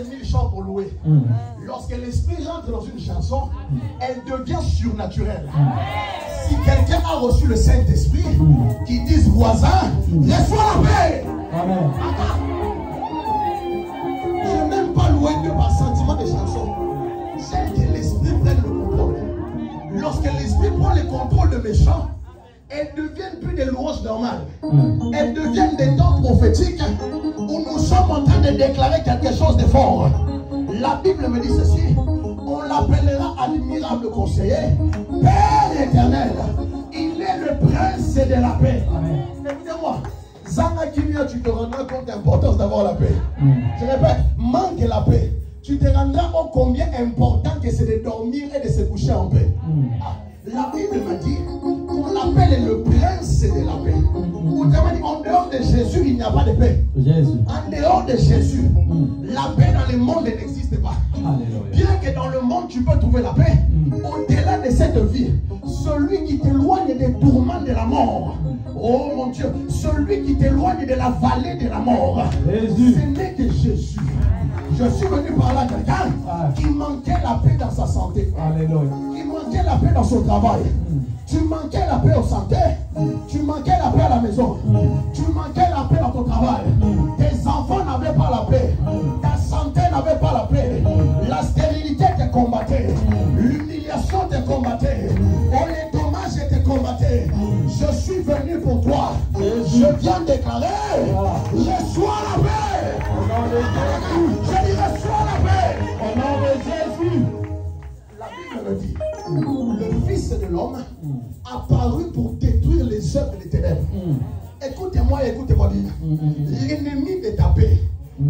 000 chants pour louer. Lorsque l'esprit rentre dans une chanson, elle devient surnaturelle. Si quelqu'un a reçu le Saint-Esprit, qui dise voisin, reçois la paix. Amen. Je n'aime pas louer Dieu par sentiment de chanson. J'aime que l'esprit prenne le contrôle. Lorsque l'esprit prend le contrôle de mes chants, elles deviennent plus des louanges normales. Elles deviennent des temps prophétiques où nous sommes en train de déclarer quelque chose de fort. La Bible me dit ceci: on l'appellera admirable conseiller, Père éternel. Il est le prince de la paix. Écoutez-moi, Zanga Kimia, tu te rendras compte de l'importance d'avoir la paix. Je répète, manque la paix. Tu te rendras compte combien important que c'est de dormir et de se coucher en paix. La Bible me dit qu'on l'appelle le prince de la paix. En dehors de Jésus, il n'y a pas de paix. En dehors de Jésus, la paix dans le monde n'existe pas. Bien que dans le monde tu peux trouver la paix, au-delà de cette vie, celui qui t'éloigne des tourments de la mort, oh mon Dieu, celui qui t'éloigne de la vallée de la mort, ce n'est que Jésus. Je suis venu parler à quelqu'un qui manquait la paix dans sa santé. Qui manquait la paix dans son travail. Tu manquais la paix au santé. Tu manquais la paix à la maison. Tu manquais la paix dans ton travail. Tes enfants n'avaient pas la paix. Ta santé n'avait pas la paix. La stérilité te combattait. L'humiliation te combattait. Et les dommages te combattaient. Je suis venu pour toi. Je viens déclarer: reçois la paix. Je dis reçois la paix. Au nom de Jésus. La Bible me dit: le Fils de l'homme apparu pour détruire les œuvres des ténèbres. Écoutez-moi, écoutez-moi bien. L'ennemi de ta paix,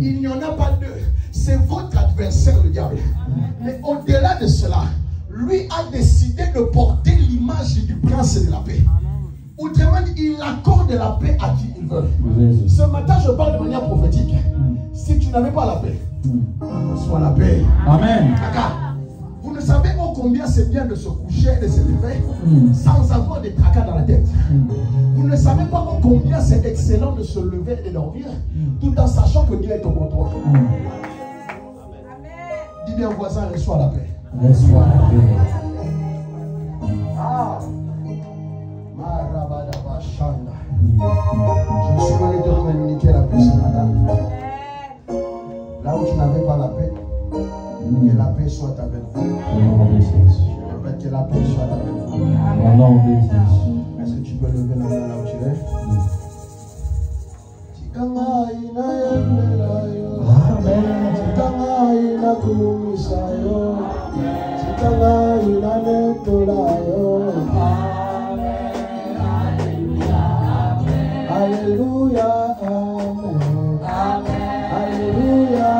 il n'y en a pas deux. C'est votre adversaire, le diable. Mais au-delà de cela, lui a décidé de porter l'image du prince de la paix. Autrement dit, il accorde la paix à qui il veut. Ce matin, je parle de manière prophétique. Si tu n'avais pas la paix, reçois la paix. Amen. Vous ne savez pas combien c'est bien de se coucher et de se lever sans avoir des tracas dans la tête. Vous ne savez pas combien c'est excellent de se lever et de dormir tout en sachant que Dieu est au contrôle. Dis bien voisin, reçois la paix. Reçois la paix. Je suis venu te communiquer la paix ce matin. Là où tu n'avais pas la paix, que la paix soit avec vous. Je répète, que la paix soit avec vous. Au nom de Jésus. Est-ce que tu peux lever la main là où tu es? Alléluia, amen. Alléluia,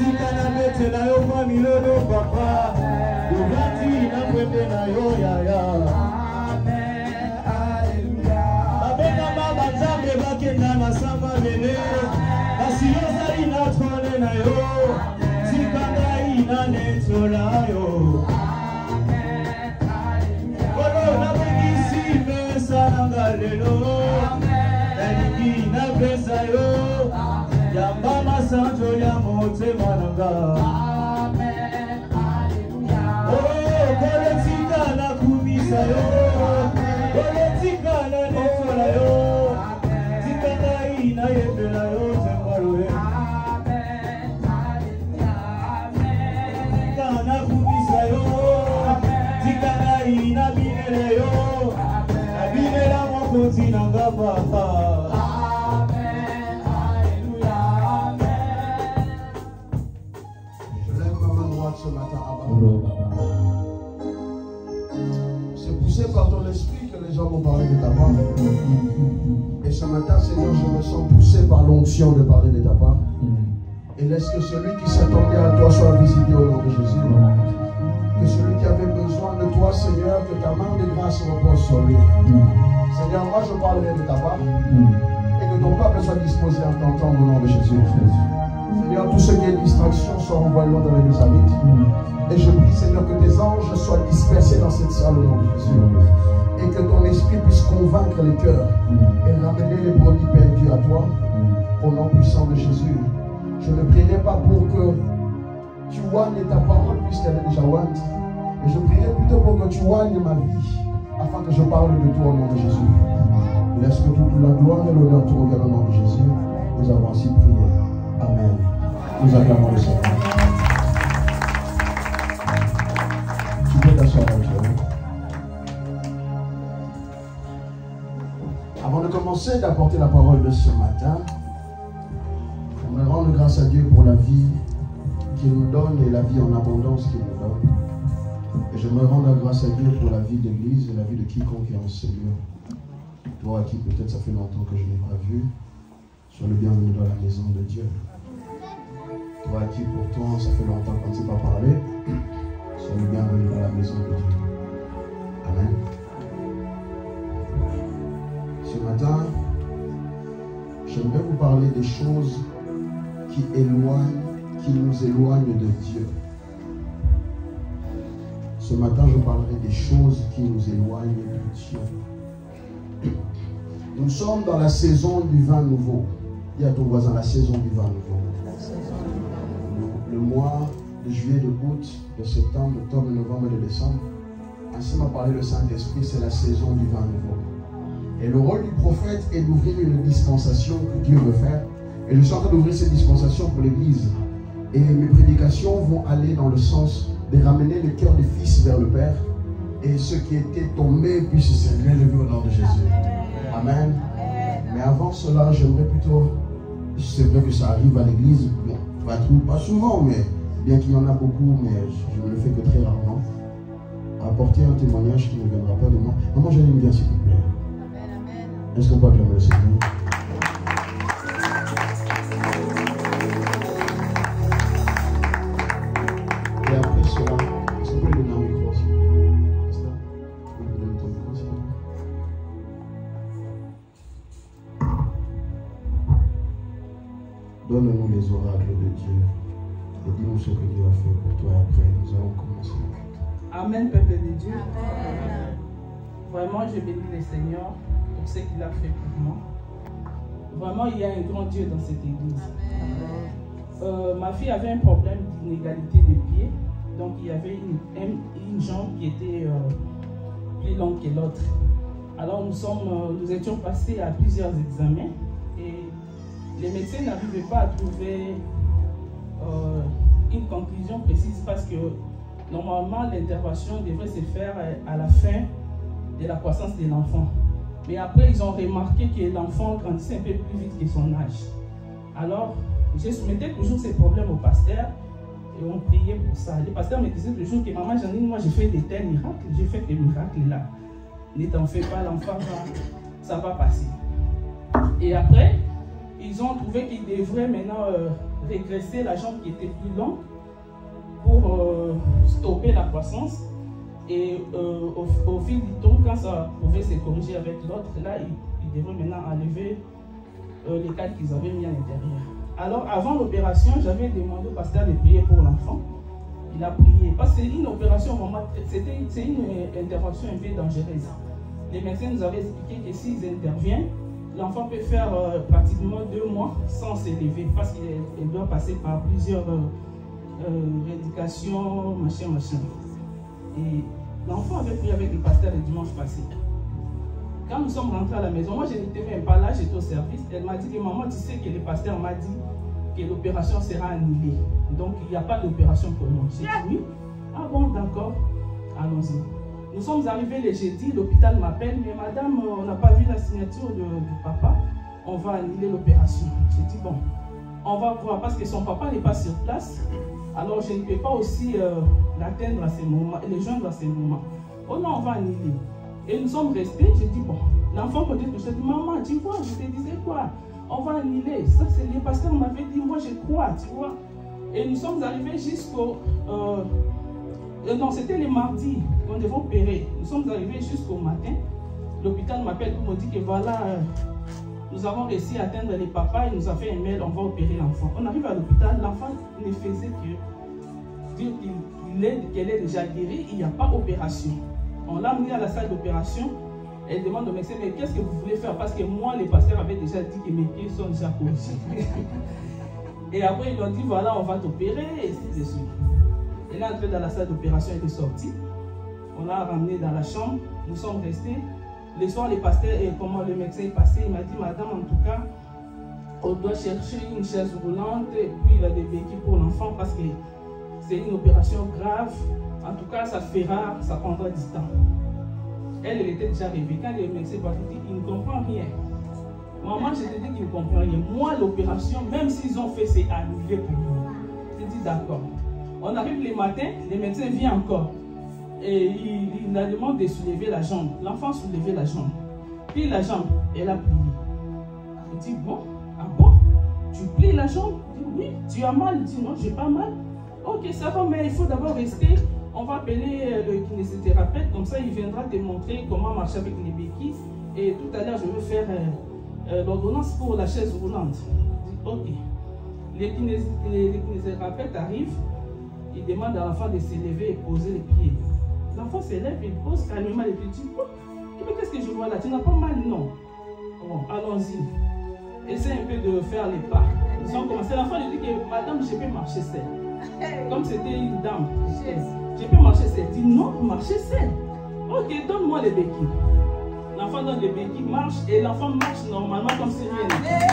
Tika na bete na yo famille no papa. yembe na yo yaya. Amen, alléluia. Abena baba nzambe bakenda na samba lele. Kasi yo zali na trône na yo. Tikanga ina netola yo. Amen, alléluia. Olo na bengisi mesa nanga lelo. Nalingi na pesa yo. Yamba masanjo ya motema nanga. Politika na kumisa yo, politika na nefola yo, tika na ina yembela yo temwaroe. Tika na kumisa yo, tika na ina binele yo, na binela mokonzi nanga papa. Ce matin, c'est poussé par ton esprit que les gens vont parler de ta part. Et ce matin, Seigneur, je me sens poussé par l'onction de parler de ta part. Et laisse que celui qui s'attendait à toi soit visité au nom de Jésus. Que celui qui avait besoin de toi, Seigneur, que ta main de grâce repose sur lui. Seigneur, moi je parlerai de ta part. Et que ton peuple soit disposé à t'entendre au nom de Jésus. Seigneur, tout ce qui est distraction soit envoyé loin dans les deux habites. Et je prie, Seigneur, que tes anges soient dispersés dans cette salle au nom de Jésus. Et que ton esprit puisse convaincre les cœurs et ramener les brebis perdus à toi. Au nom puissant de Jésus. Je ne prierai pas pour que tu oignes ta parole puisqu'elle est déjà oigne. Mais je prierai plutôt pour que tu oignes ma vie afin que je parle de toi au nom de Jésus. Laisse que toute la gloire et l'honneur te reviennent au nom de Jésus. Nous avons ainsi prié. Amen. Nous acclamons le Seigneur. Tu peux t'asseoir avec toi. Avant de commencer d'apporter la parole de ce matin, je me rends grâce à Dieu pour la vie qu'il nous donne et la vie en abondance qu'il nous donne. Et je me rends grâce à Dieu pour la vie de l'Église et la vie de quiconque est en ce lieu. Toi à qui peut-être ça fait longtemps que je n'ai pas vu, sois le bienvenu dans la maison de Dieu. Toi qui pourtant ça fait longtemps qu'on ne s'est pas parlé, sois le bienvenu dans la maison de Dieu. Amen. Ce matin, j'aimerais vous parler des choses qui nous éloignent de Dieu. Ce matin, je parlerai des choses qui nous éloignent de Dieu. Nous sommes dans la saison du vin nouveau. Dis à ton voisin, la saison du vin nouveau. Le mois de juillet, de août, de septembre, d'octobre, de novembre et de décembre. Ainsi m'a parlé le Saint-Esprit, c'est la saison du vin nouveau. Et le rôle du prophète est d'ouvrir une dispensation que Dieu veut faire. Et je suis en train d'ouvrir cette dispensation pour l'Église. Et mes prédications vont aller dans le sens de ramener le cœur des fils vers le Père. Et ceux qui étaient tombés puissent se relever au nom de Jésus. Amen. Mais avant cela, j'aimerais plutôt, c'est vrai que ça arrive à l'église, bon, pas souvent, mais bien qu'il y en a beaucoup, mais je ne le fais que très rarement, apporter un témoignage qui ne viendra pas de moi. Maman, j'aime bien, s'il vous plaît. Est-ce qu'on peut acclamer le Seigneur? Et après cela, est-ce qu'on peut lui donner un micro aussi? Donne-nous les oracles de Dieu et dis-nous ce que Dieu a fait pour toi. Après, nous allons commencer le culte. Amen, peuple de Dieu. Amen. Vraiment, je bénis le Seigneur pour ce qu'il a fait pour moi. Vraiment, il y a un grand Dieu dans cette église. Ma fille avait un problème d'inégalité des pieds. Donc, il y avait une jambe qui était plus longue que l'autre. Alors, nous étions passés à plusieurs examens. Et les médecins n'arrivaient pas à trouver une conclusion précise parce que normalement l'intervention devrait se faire à la fin de la croissance de l'enfant. Mais après ils ont remarqué que l'enfant grandissait un peu plus vite que son âge. Alors je soumettais toujours ces problèmes au pasteur et on priait pour ça. Le pasteur me disait toujours que maman Janine, moi j'ai fait des tels miracles, j'ai fait des miracles là. Ne t'en fais pas, l'enfant ça va passer. Et après, ils ont trouvé qu'ils devraient maintenant régresser la jambe qui était plus longue pour stopper la croissance. Et au fil du temps, quand ça pouvait se corriger avec l'autre, là, ils devaient maintenant enlever les cadres qu'ils avaient mis à l'intérieur. Alors, avant l'opération, j'avais demandé au pasteur de prier pour l'enfant. Il a prié. Parce que c'est une opération, c'est une intervention un peu dangereuse. Les médecins nous avaient expliqué que s'ils interviennent, l'enfant peut faire pratiquement 2 mois sans s'élever parce qu'il doit passer par plusieurs rééducations, machin. Et l'enfant avait prié avec le pasteur le dimanche passé. Quand nous sommes rentrés à la maison, moi je n'étais même pas là, j'étais au service. Elle m'a dit que maman, tu sais que le pasteur m'a dit que l'opération sera annulée. Donc il n'y a pas d'opération pour moi. J'ai dit oui. Ah bon, d'accord, allons-y. Nous sommes arrivés le jeudi, l'hôpital m'appelle, mais madame, on n'a pas vu la signature du papa, on va annuler l'opération. J'ai dit bon, on va voir parce que son papa n'est pas sur place, alors je ne peux pas aussi l'atteindre à ce moment, le joindre à ce moment. Oh non, on va annuler. Et nous sommes restés, j'ai dit bon, l'enfant peut-être que je dis maman, tu vois, je te disais quoi, on va annuler. Ça c'est le pasteur m'avait dit, moi je crois, tu vois. Et nous sommes arrivés jusqu'au... non, c'était le mardi qu'on devait opérer. Nous sommes arrivés jusqu'au matin. L'hôpital m'appelle pour me dire que voilà, nous avons réussi à atteindre les papas. Il nous a fait un mail, on va opérer l'enfant. On arrive à l'hôpital, l'enfant ne faisait que dire qu'elle est déjà guérie, il n'y a pas opération. On l'a amené à la salle d'opération. Elle demande au médecin, mais qu'est-ce que vous voulez faire? Parce que moi, les pasteurs avaient déjà dit que mes pieds sont déjà corrigés. Et après, ils lui ont dit, voilà, on va t'opérer, et c'est de suite. Elle est entrée dans la salle d'opération, elle est sortie. On l'a ramenée dans la chambre. Nous sommes restés. Le soir, le pasteur et comment le médecin est passé, il m'a dit, madame, en tout cas, on doit chercher une chaise roulante et puis il a des béquilles pour l'enfant parce que c'est une opération grave. En tout cas, ça fera, ça prendra du temps. Elle était déjà arrivée. Quand le médecin est parti, il ne comprend rien. Maman, je te dis qu'il ne comprend rien. Moi, l'opération, même s'ils ont fait, c'est annulé pour moi. Je dis d'accord. On arrive le matin, le médecin vient encore. Et il a demandé de soulever la jambe. L'enfant soulevait la jambe. Puis la jambe, elle a plié. Je dis bon, ah bon? Tu plies la jambe? Je dis oui. Tu as mal? Je dis non, j'ai pas mal. Ok, ça va, mais il faut d'abord rester. On va appeler le kinésithérapeute, comme ça il viendra te montrer comment marcher avec les béquilles. Et tout à l'heure, je vais faire l'ordonnance pour la chaise roulante. Je dis ok. Les kinésithérapeutes arrivent. Il demande à l'enfant de se lever et poser les pieds. L'enfant se lève, il pose calmement les pieds. Il dit, mais qu'est-ce que je vois là? Tu n'as pas mal? Non. Bon, allons-y. Essaie un peu de faire les pas. Ils ont commencé. L'enfant lui dit que madame, je peux marcher seule. Comme c'était une dame. Je peux marcher seule. Il dit non, marcher seule. Ok, donne-moi les béquilles. L'enfant donne les béquilles, marche et l'enfant marche normalement comme si rien n'était.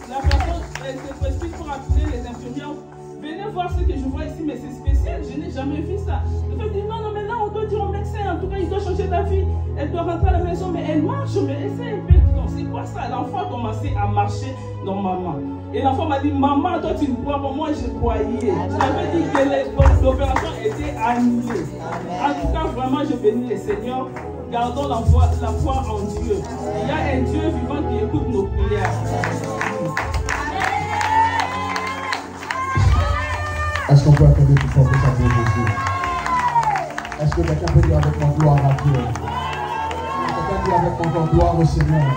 La personne, elle se précipite pour appeler les infirmières. Venez voir ce que je vois ici, mais c'est spécial, je n'ai jamais vu ça. Le fait dit non, mais là on doit dire au médecin, en tout cas il doit changer d'avis. Elle doit rentrer à la maison, mais elle marche, mais essaie un peu. C'est quoi ça? L'enfant a commencé à marcher normalement. Et l'enfant m'a dit, maman, toi tu ne crois pas, moi je croyais. J'avais dit que l'opération était annulée. En tout cas, vraiment, je bénis le Seigneur. Gardons la foi en Dieu. Il y a un Dieu vivant qui écoute nos prières. Est-ce qu'on peut acclamer plus fort que ça pour Jésus? Est-ce que quelqu'un peut dire avec moi gloire à Dieu? Quelqu'un dit avec moi gloire au Seigneur?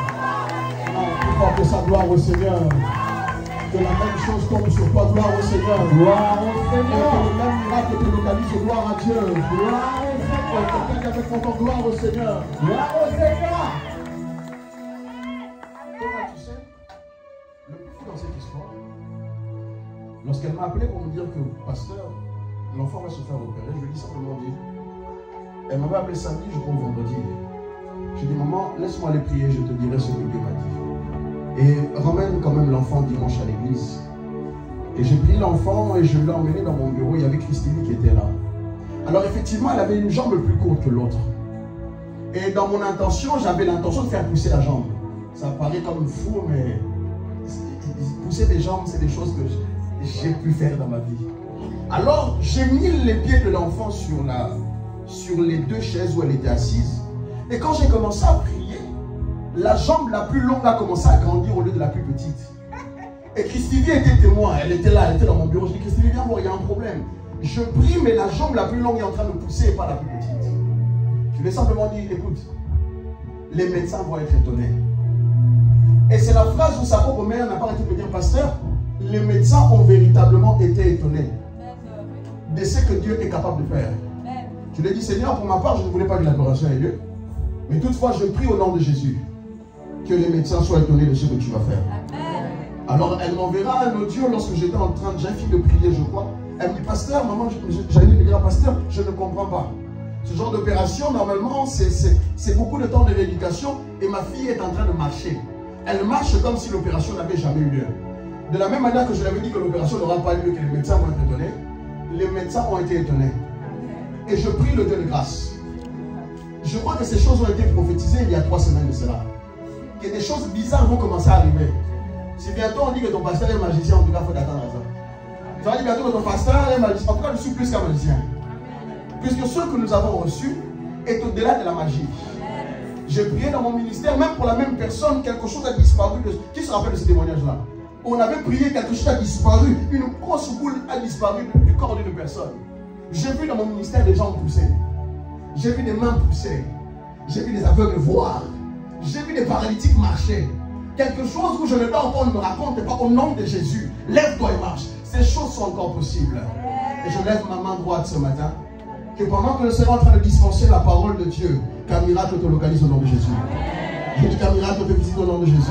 Non, plus fort que ça, gloire au Seigneur. Que la même chose tombe sur toi, gloire au Seigneur. Gloire au Seigneur. Que le même miracle te localise, gloire à Dieu. Gloire au Seigneur. Quelqu'un dit avec moi gloire au Seigneur. Gloire au Seigneur. Thomas, tu sais, le plus fou dans cette histoire, lorsqu'elle m'a appelé pour me dire que, pasteur, l'enfant va se faire opérer, je lui ai dit simplement dire. Elle m'avait appelé samedi, je crois vendredi. J'ai dit, maman, laisse-moi aller prier, je te dirai ce que Dieu m'a dit. Et ramène quand même l'enfant dimanche à l'église. Et j'ai pris l'enfant et je l'ai emmené dans mon bureau. Il y avait Christine qui était là. Alors effectivement, elle avait une jambe plus courte que l'autre. Et dans mon intention, j'avais l'intention de faire pousser la jambe. Ça paraît comme fou, mais pousser des jambes, c'est des choses que j'ai pu faire dans ma vie. Alors, j'ai mis les pieds de l'enfant sur les deux chaises où elle était assise. Et quand j'ai commencé à prier, la jambe la plus longue a commencé à grandir au lieu de la plus petite. Et Christivie était témoin, elle était là, elle était dans mon bureau. Je dis, Christivie, viens voir, il y a un problème. Je prie, mais la jambe la plus longue est en train de pousser et pas la plus petite. Je lui ai simplement dit, écoute, les médecins vont être étonnés. Et c'est la phrase où sa propre mère n'a pas arrêté de dire, pasteur, les médecins ont véritablement été étonnés de ce que Dieu est capable de faire. Je lui ai dit, Seigneur, pour ma part, je ne voulais pas que l'adoration ait lieu. Mais toutefois, je prie au nom de Jésus que les médecins soient étonnés de ce que tu vas faire. Alors, elle m'enverra un audio lorsque j'étais en train, j'ai fini de prier, je crois. Elle me dit, pasteur, maman, j'allais lui dire, pasteur, je ne comprends pas. Ce genre d'opération, normalement, c'est beaucoup de temps de rééducation et ma fille est en train de marcher. Elle marche comme si l'opération n'avait jamais eu lieu. De la même manière que je l'avais dit que l'opération n'aura pas lieu, que les médecins vont être étonnés, les médecins ont été étonnés. Et je prie le Dieu de grâce. Je crois que ces choses ont été prophétisées il y a 3 semaines de cela. Que des choses bizarres vont commencer à arriver. Si bientôt on dit que ton pasteur est magicien, en tout cas, il faut attendre à ça. Tu vas dire bientôt que ton pasteur est magicien. En tout cas, je suis plus qu'un magicien. Puisque ce que nous avons reçu est au-delà de la magie. J'ai prié dans mon ministère, même pour la même personne, quelque chose a disparu. Qui se rappelle de ce témoignage-là? On avait prié, quelque chose a disparu. Une grosse boule a disparu du corps d'une personne. J'ai vu dans mon ministère des gens pousser. J'ai vu des mains pousser. J'ai vu des aveugles voir. J'ai vu des paralytiques marcher. Quelque chose où je ne dois encore ne me raconte pas au nom de Jésus. Lève-toi et marche. Ces choses sont encore possibles. Et je lève ma main droite ce matin. Que pendant que le Seigneur est en train de dispenser la parole de Dieu, qu'un miracle te localise au nom de Jésus. Je dis qu'un miracle te visite au nom de Jésus.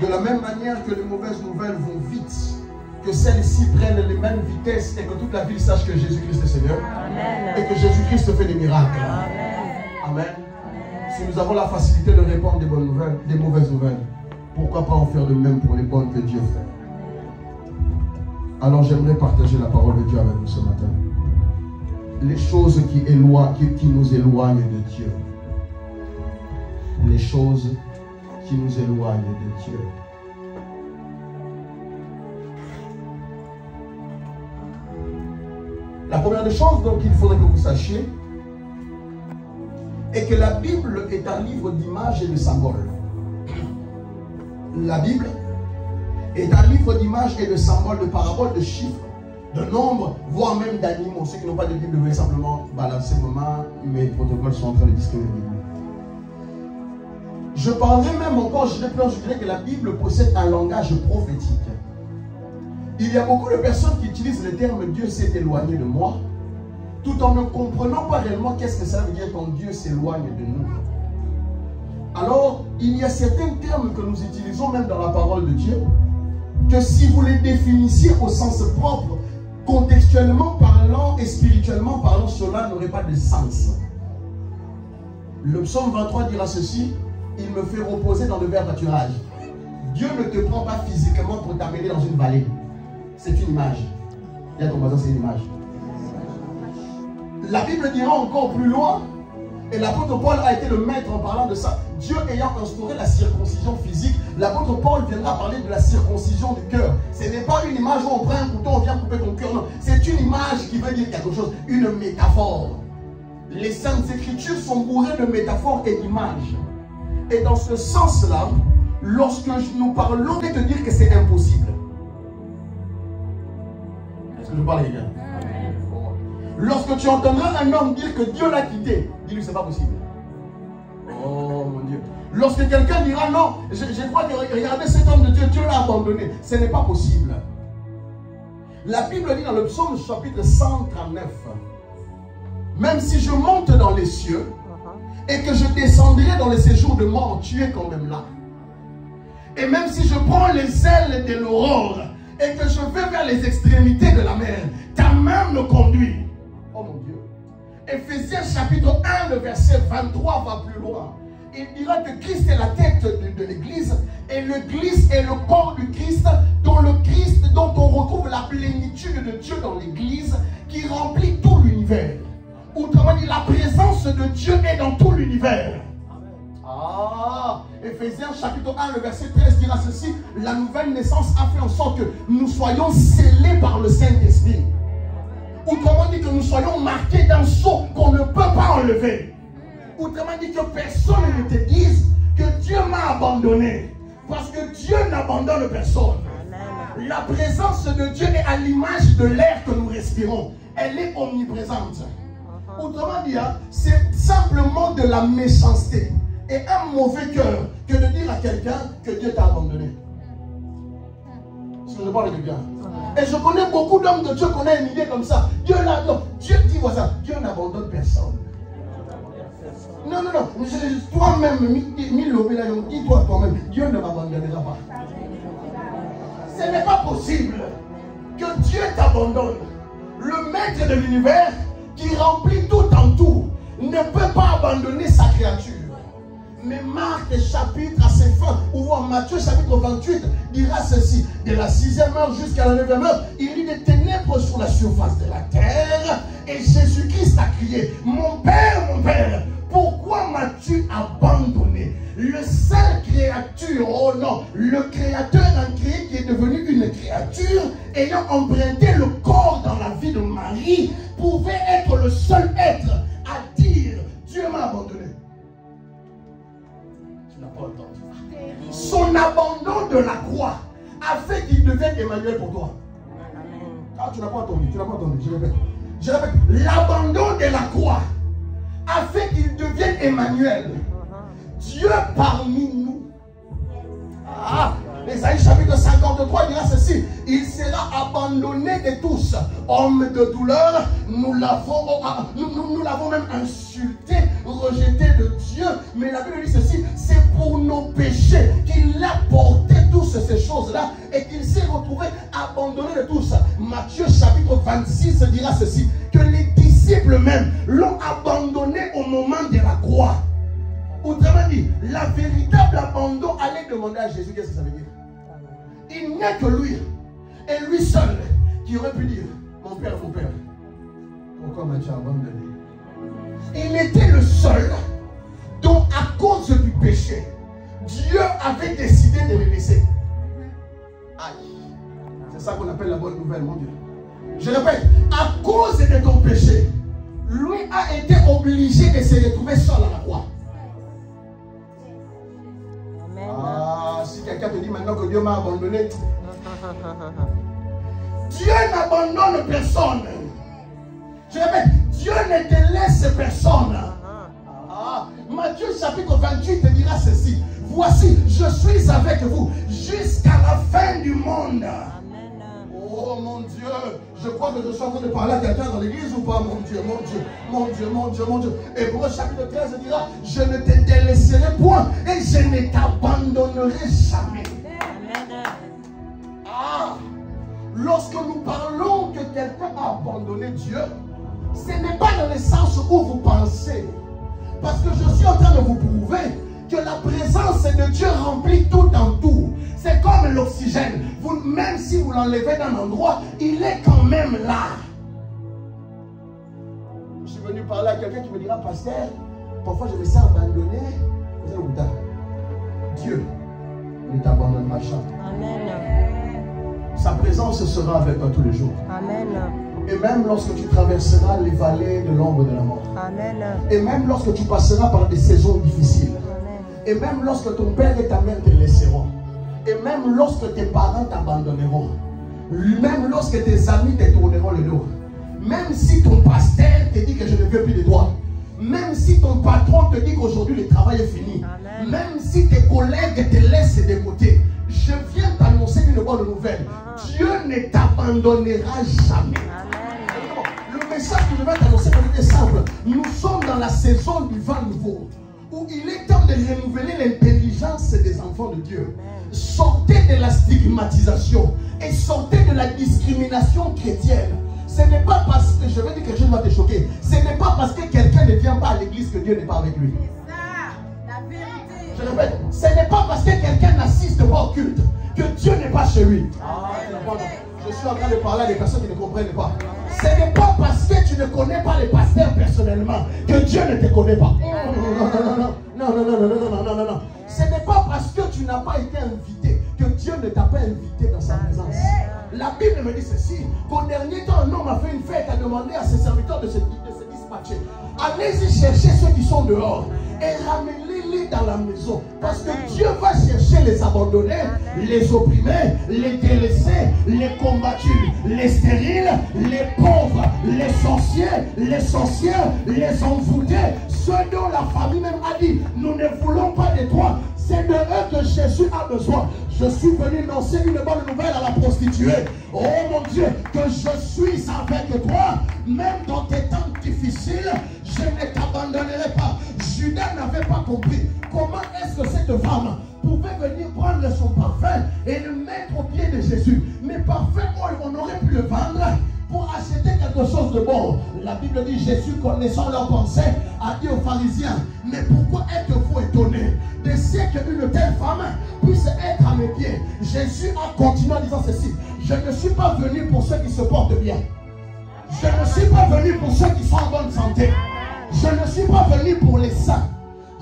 De la même manière que les mauvaises nouvelles vont vite, que celles-ci prennent les mêmes vitesses et que toute la ville sache que Jésus-Christ est Seigneur. Amen. Et que Jésus-Christ fait des miracles. Amen. Amen. Si nous avons la facilité de répandre des bonnes nouvelles, des mauvaises nouvelles, pourquoi pas en faire de même pour les bonnes que Dieu fait? Alors j'aimerais partager la parole de Dieu avec vous ce matin. Les choses qui nous éloignent de Dieu. Les choses qui nous éloignent de Dieu. La première des choses donc il faudrait que vous sachiez est que la Bible est un livre d'images et de symboles. La Bible est un livre d'images et de symboles, de paraboles, de chiffres, de nombres, voire même d'animaux. Ceux qui n'ont pas de Bible, veulent simplement balancer vos mains, mes protocoles sont en train de distribuer les Bibles. Je parlerai même encore, je dirais que la Bible possède un langage prophétique. Il y a beaucoup de personnes qui utilisent le terme Dieu s'est éloigné de moi, tout en ne comprenant pas réellement qu'est-ce que ça veut dire quand Dieu s'éloigne de nous. Alors, il y a certains termes que nous utilisons même dans la parole de Dieu, que si vous les définissiez au sens propre, contextuellement parlant et spirituellement parlant, cela n'aurait pas de sens. Le psaume 23 dira ceci: il me fait reposer dans le vert pâturage. Dieu ne te prend pas physiquement pour t'amener dans une vallée. C'est une image. Il y a ton voisin, c'est une image. La Bible dira encore plus loin, et l'apôtre Paul a été le maître en parlant de ça. Dieu ayant instauré la circoncision physique, l'apôtre Paul viendra parler de la circoncision du cœur. Ce n'est pas une image où on prend un couteau, on vient couper ton cœur, non. C'est une image qui veut dire quelque chose, une métaphore. Les Saintes Écritures sont bourrées de métaphores et d'images. Et dans ce sens-là, lorsque nous parlons, je vais te dire que c'est impossible. Est-ce que je parle bien? Lorsque tu entendras un homme dire que Dieu l'a quitté, dis-lui c'est pas possible. Oh mon Dieu. Lorsque quelqu'un dira non, je crois que regardez cet homme de Dieu, Dieu l'a abandonné, ce n'est pas possible. La Bible dit dans le psaume chapitre 139, même si je monte dans les cieux et que je descendrai dans les séjours de mort, tu es quand même là. Et même si je prends les ailes de l'aurore et que je vais vers les extrémités de la mer, ta main me conduit. Oh mon Dieu. Éphésiens chapitre 1, le verset 23 va plus loin. Il dira que Christ est la tête de l'Église et l'Église est le corps du Christ, dont on retrouve la plénitude de Dieu dans l'Église qui remplit tout l'univers. Autrement dit, la présence de Dieu est dans tout l'univers. Ah, Éphésiens chapitre 1, le verset 13 dira ceci: la nouvelle naissance a fait en sorte que nous soyons scellés par le Saint-Esprit. Autrement dit, que nous soyons marqués d'un sceau qu'on ne peut pas enlever. Autrement dit, que personne ne te dise que Dieu m'a abandonné. Parce que Dieu n'abandonne personne. La présence de Dieu est à l'image de l'air que nous respirons. Elle est omniprésente. Autrement dit, c'est simplement de la méchanceté et un mauvais cœur que de dire à quelqu'un que Dieu t'a abandonné. Je parle de bien. Et je connais beaucoup d'hommes de Dieu qui ont une idée comme ça. Dieu là, non. Dieu dit voilà, Dieu n'abandonne personne. Non, non, non. Toi-même, dis-toi toi-même, Dieu ne m'abandonnera pas. Ce n'est pas possible que Dieu t'abandonne. Le maître de l'univers qui remplit tout en tout ne peut pas abandonner sa créature. Mais Marc chapitre à ses fins, ou voir Matthieu chapitre 28 dira ceci: de la 6e heure jusqu'à la 9e heure, il y eut des ténèbres sur la surface de la terre, et Jésus-Christ a crié: mon Père, pourquoi m'as-tu abandonné? Le seul créature, oh non, le créateur incréé qui est devenu une créature, ayant emprunté le corps dans la vie de Marie, pouvait être le seul être à dire: Dieu m'a abandonné. Tu n'as pas entendu. Son abandon de la croix a fait qu'il devienne Emmanuel pour toi. Ah, tu n'as pas entendu, je répète, l'abandon de la croix a fait qu'il devienne Emmanuel. Dieu parmi nous. Ah, Ésaïe chapitre 53 dira ceci: il sera abandonné de tous. Homme de douleur, nous l'avons même insulté, rejeté de Dieu. Mais la Bible dit ceci: c'est pour nos péchés qu'il a porté toutes ces choses-là et qu'il s'est retrouvé abandonné de tous. Matthieu chapitre 26 dira ceci: que les disciples même l'ont abandonné au moment de la croix. Autrement dit, la véritable abandon allait demander à Jésus qu'est-ce que ça veut dire. Il n'y a que lui, et lui seul, qui aurait pu dire: mon Père, pourquoi m'as-tu abandonné? Il était le seul dont, à cause du péché, Dieu avait décidé de le laisser. Aïe, c'est ça qu'on appelle la bonne nouvelle, mon Dieu. Je répète, à cause de ton péché, lui a été obligé de se retrouver seul à la croix. Ah, si quelqu'un te dit maintenant que Dieu m'a abandonné, Dieu n'abandonne personne. Je répète, Dieu ne te laisse personne. Ah, Matthieu chapitre 28 dira ceci: voici, je suis avec vous jusqu'à la fin du monde. Oh mon Dieu, je crois que je suis en train de parler à quelqu'un dans l'église ou pas? Mon Dieu, mon Dieu, mon Dieu, mon Dieu, mon Dieu. Hébreux chapitre 13 dira: je ne te délaisserai point et je ne t'abandonnerai jamais. Ah, lorsque nous parlons que quelqu'un a abandonné Dieu, ce n'est pas dans le sens où vous pensez. Parce que je suis en train de vous prouver que la présence de Dieu remplit tout en tout. C'est comme l'oxygène. Même si vous l'enlevez d'un endroit, il est quand même là. Je suis venu parler à quelqu'un qui me dira: pasteur, parfois je me sens abandonné. Dieu ne t'abandonne pas jamais. Amen. Sa présence sera avec toi tous les jours. Amen. Et même lorsque tu traverseras les vallées de l'ombre de la mort. Amen. Et même lorsque tu passeras par des saisons difficiles. Amen. Et même lorsque ton père et ta mère te laisseront. Et même lorsque tes parents t'abandonneront. Même lorsque tes amis te tourneront le dos. Même si ton pasteur te dit que je ne veux plus de toi. Même si ton patron te dit qu'aujourd'hui le travail est fini. Amen. Même si tes collègues te laissent de côté. Je viens t'annoncer une bonne nouvelle. Dieu ne t'abandonnera jamais. Amen. Le message que je vais t'annoncer est simple. Nous sommes dans la saison du vent nouveau, où il est temps de renouveler l'intelligence des enfants de Dieu. Sortez de la stigmatisation et sortez de la discrimination chrétienne. Ce n'est pas parce que, je vais dire quelque chose qui va te choquer, ce n'est pas parce que quelqu'un ne vient pas à l'église que Dieu n'est pas avec lui. C'est ça, la vérité. Je répète, ce n'est pas parce que quelqu'un n'assiste pas au culte que Dieu n'est pas chez lui. Je suis en train de parler à des personnes qui ne comprennent pas. Ce n'est pas parce que tu ne connais pas les pasteurs personnellement que Dieu ne te connaît pas. Non. Ce n'est pas parce que tu n'as pas été invité que Dieu ne t'a pas invité dans sa présence. La Bible me dit ceci, qu'au dernier temps, un homme a fait une fête, a demandé à ses serviteurs de se dispatcher. Allez-y chercher ceux qui sont dehors et ramenez-les conflit dans la maison. Parce que Dieu va chercher les abandonnés, les opprimés, les délaissés, les combattus, les stériles, les pauvres, les sorciers, les sorcières, les envoûtés, ceux dont la famille même a dit, nous ne voulons pas de toi. C'est de eux que Jésus a besoin. Je suis venu lancer une bonne nouvelle à la prostituée. Oh mon Dieu, que je suis avec toi, même dans tes temps difficiles, je ne t'abandonnerai pas. Judas n'avait pas compris comment est-ce que cette femme pouvait venir prendre son parfum et le mettre au pied de Jésus. Mais parfum, on aurait pu le vendre pour acheter quelque chose de bon. La Bible dit, Jésus, connaissant leurs pensées, a dit aux pharisiens, mais pourquoi êtes-vous étonnés de ce qu'une telle femme puisse être à mes pieds? Jésus a continué en disant ceci, je ne suis pas venu pour ceux qui se portent bien. Je ne suis pas venu pour ceux qui sont en bonne santé. Je ne suis pas venu pour les saints.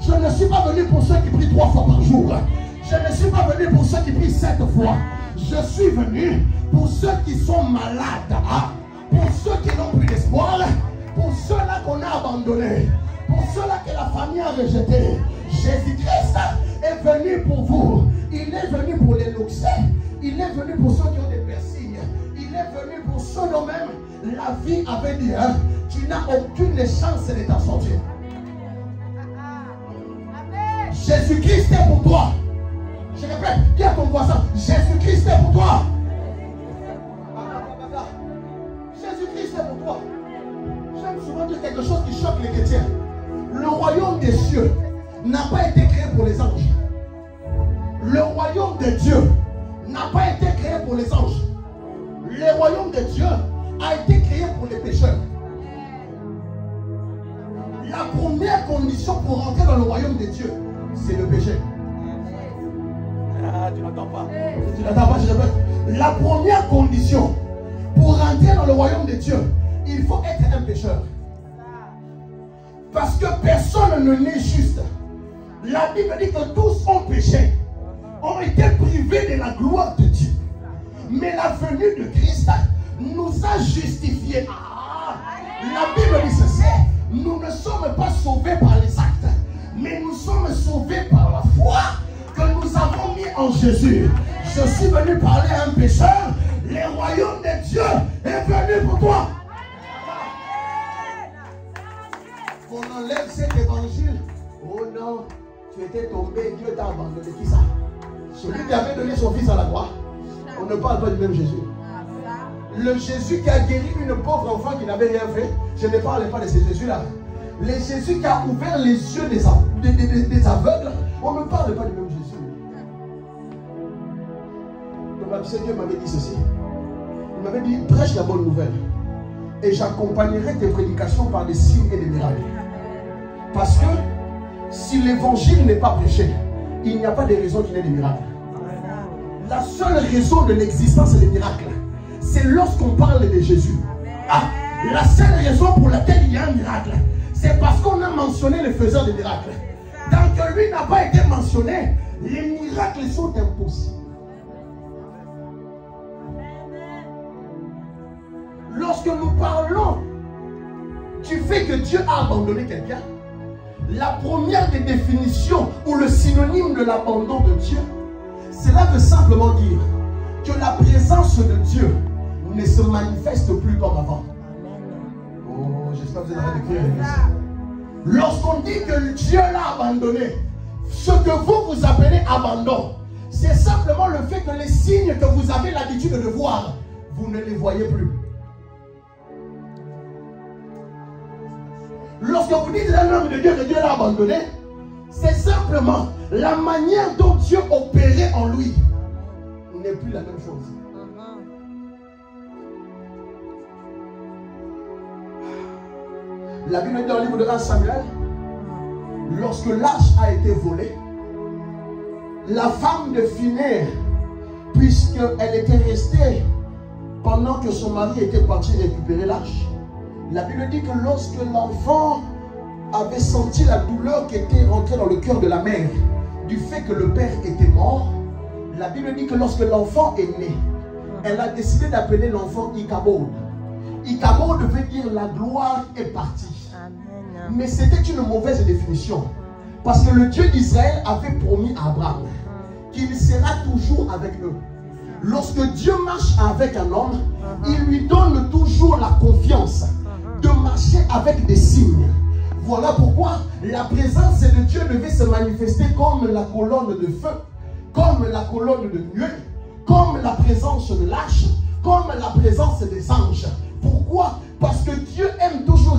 Je ne suis pas venu pour ceux qui prient 3 fois par jour. Je ne suis pas venu pour ceux qui prient 7 fois. Je suis venu pour ceux qui sont malades, pour ceux qui n'ont plus d'espoir, pour ceux-là qu'on a abandonnés, pour ceux-là que la famille a rejetés. Jésus-Christ est venu pour vous. Il est venu pour les luxés. Il est venu pour ceux qui ont des piercings. Il est venu pour ceux dont même la vie avait dit, tu n'as aucune chance de t'en sortir. Jésus-Christ est pour toi. Je répète, dis à ton voisin, Jésus-Christ est pour toi. Jésus-Christ est pour toi. J'aime souvent dire quelque chose qui choque les chrétiens. Le royaume des cieux n'a pas été créé pour les anges. Le royaume de Dieu n'a pas été créé pour les anges. Le royaume de Dieu a été créé pour les pécheurs. La première condition pour rentrer dans le royaume de Dieu, c'est le péché. Ah, tu n'entends pas. Tu n'entends pas, je répète. La première condition pour rentrer dans le royaume de Dieu, il faut être un pécheur. Parce que personne ne naît juste. La Bible dit que tous ont péché, ont été privés de la gloire de Dieu. Mais la venue de Christ nous a justifiés. La Bible dit ceci, nous ne sommes pas sauvés par les actes, mais nous sommes sauvés par la foi que nous avons mis en Jésus. Je suis venu parler à un pécheur, le royaume de Dieu est venu pour toi. Qu'on enlève cet évangile. Oh non, tu étais tombé, Dieu t'a abandonné. Qui ça? Celui qui avait donné son fils à la croix. On ne parle pas du même Jésus. Le Jésus qui a guéri une pauvre enfant qui n'avait rien fait. Je ne parle pas de ce Jésus-là. Le Jésus qui a ouvert les yeux des aveugles. On ne parle pas du même Jésus. Donc la Dieu m'avait dit ceci. Il m'avait dit, prêche la bonne nouvelle. Et j'accompagnerai tes prédications par des signes et des miracles. Parce que si l'évangile n'est pas prêché, il n'y a pas de raison qu'il y ait des miracles. La seule raison de l'existence des miracles, c'est lorsqu'on parle de Jésus. La seule raison pour laquelle il y a un miracle, c'est parce qu'on a mentionné le faiseur de miracles. Tant que lui n'a pas été mentionné, les miracles sont impossibles. Lorsque nous parlons du fait que Dieu a abandonné quelqu'un, la première des définitions ou le synonyme de l'abandon de Dieu, cela veut simplement dire que la présence de Dieu ne se manifeste plus comme avant. Oh, j'espère que vous êtes en train d'écrire. Lorsqu'on dit que Dieu l'a abandonné, ce que vous appelez abandon, c'est simplement le fait que les signes que vous avez l'habitude de voir, vous ne les voyez plus. Lorsque vous dites un homme de Dieu que Dieu l'a abandonné, c'est simplement la manière dont Dieu opérait en lui n'est plus la même chose. La Bible dit dans le livre de 1 Samuel, lorsque l'arche a été volée, la femme de Phinéas, puisqu'elle était restée pendant que son mari était parti récupérer l'arche, la Bible dit que lorsque l'enfant avait senti la douleur qui était rentrée dans le cœur de la mère, du fait que le père était mort, la Bible dit que lorsque l'enfant est né, elle a décidé d'appeler l'enfant Ichabod. Ichabod veut dire la gloire est partie. Mais c'était une mauvaise définition. Parce que le Dieu d'Israël avait promis à Abraham qu'il sera toujours avec eux. Lorsque Dieu marche avec un homme, il lui donne toujours la confiance de marcher avec des signes. Voilà pourquoi la présence de Dieu devait se manifester comme la colonne de feu, comme la colonne de nuée, comme la présence de l'arche, comme la présence des anges. Pourquoi? Parce que Dieu aime toujours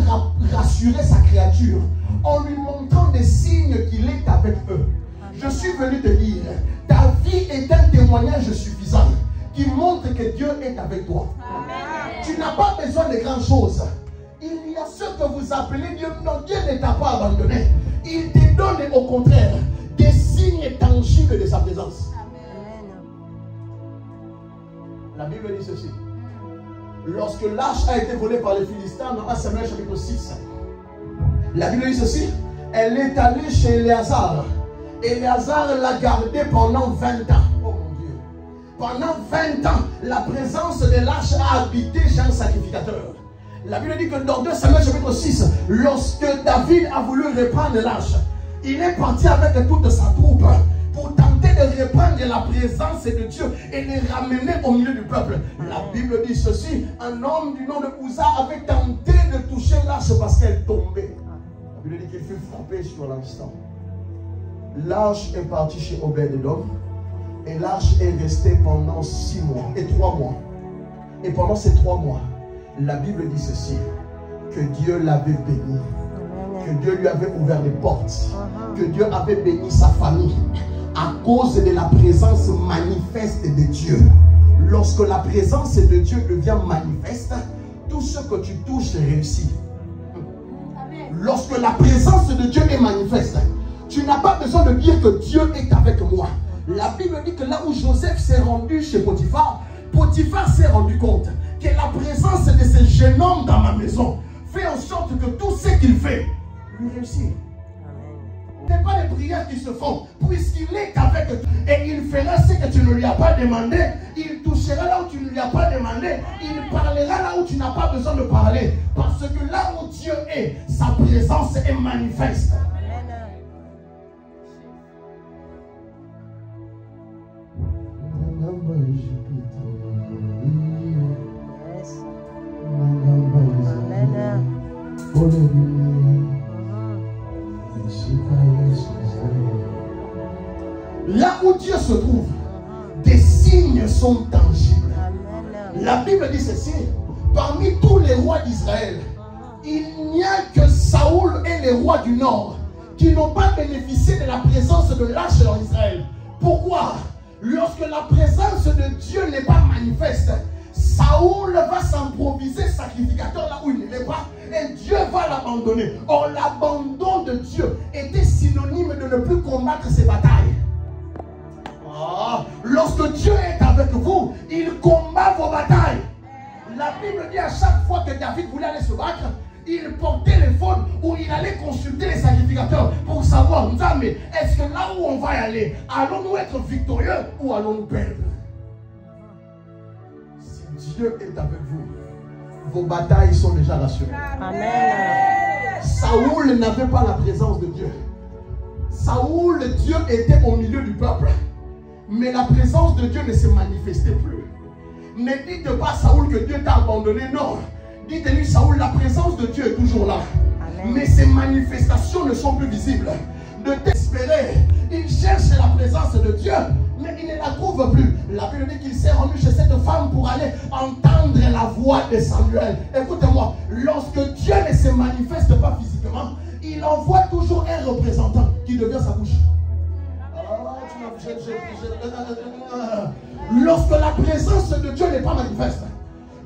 rassurer sa créature en lui montrant des signes qu'il est avec eux. Je suis venu te dire, ta vie est un témoignage suffisant qui montre que Dieu est avec toi. Amen. Tu n'as pas besoin de grandes choses. Il y a ce que vous appelez Dieu. Non, Dieu ne t'a pas abandonné. Il te donne au contraire des signes tangibles de sa présence. Amen. La Bible dit ceci. Lorsque l'arche a été volée par les Philistins dans 1 Samuel chapitre 6, la Bible dit ceci. Elle est allée chez Éléazar. Éléazar l'a gardée pendant 20 ans. Oh mon Dieu. Pendant 20 ans, la présence de l'arche a habité chez un sacrificateur. La Bible dit que dans 2 Samuel chapitre 6, lorsque David a voulu reprendre l'arche, il est parti avec toute sa troupe pour tenter de reprendre la présence de Dieu et de ramener au milieu du peuple. La Bible dit ceci, un homme du nom de Uza avait tenté de toucher l'arche parce qu'elle tombait. La Bible dit qu'il fut frappé sur l'instant. L'arche est partie chez Obed-Edom et l'arche est restée pendant 6 mois et 3 mois. Et pendant ces 3 mois, la Bible dit ceci, que Dieu l'avait béni, que Dieu lui avait ouvert les portes, que Dieu avait béni sa famille à cause de la présence manifeste de Dieu. Lorsque la présence de Dieu devient manifeste, tout ce que tu touches réussit. Lorsque la présence de Dieu est manifeste, tu n'as pas besoin de dire que Dieu est avec moi. La Bible dit que là où Joseph s'est rendu chez Potiphar, Potiphar s'est rendu compte que la présence de ce jeune homme dans ma maison fait en sorte que tout ce qu'il fait lui réussit. Ce n'est pas les prières qui se font, puisqu'il est avec toi et il fera ce que tu ne lui as pas demandé, il touchera là où tu ne lui as pas demandé, il parlera là où tu n'as pas besoin de parler, parce que là où Dieu est, sa présence est manifeste. Là où Dieu se trouve, des signes sont tangibles. La Bible dit ceci, parmi tous les rois d'Israël, il n'y a que Saoul et les rois du nord qui n'ont pas bénéficié de la présence de l'arche en Israël. Pourquoi? Lorsque la présence de Dieu n'est pas manifeste, Saoul va s'improviser sacrificateur là où il n'est pas et Dieu va l'abandonner. Or, l'abandon de Dieu était synonyme de ne plus combattre ses batailles. Lorsque Dieu est avec vous, il combat vos batailles. La Bible dit à chaque fois que David voulait aller se battre, il portait les faunes ou il allait consulter les sacrificateurs pour savoir, mais est-ce que là où on va y aller, allons-nous être victorieux ou allons-nous perdre? Si Dieu est avec vous, vos batailles sont déjà rassurées. Amen. Saoul n'avait pas la présence de Dieu. Saoul, Dieu était au milieu du peuple. Mais la présence de Dieu ne se manifestait plus. Ne dites pas à Saoul que Dieu t'a abandonné, non. Dites-lui, Saoul, la présence de Dieu est toujours là. Amen. Mais ses manifestations ne sont plus visibles. De t'espérer, il cherche la présence de Dieu, mais il ne la trouve plus. La Bible dit qu'il s'est rendu chez cette femme pour aller entendre la voix de Samuel. Écoutez-moi, lorsque Dieu ne se manifeste pas physiquement, il envoie toujours un représentant qui devient sa bouche. Lorsque la présence de Dieu n'est pas manifeste,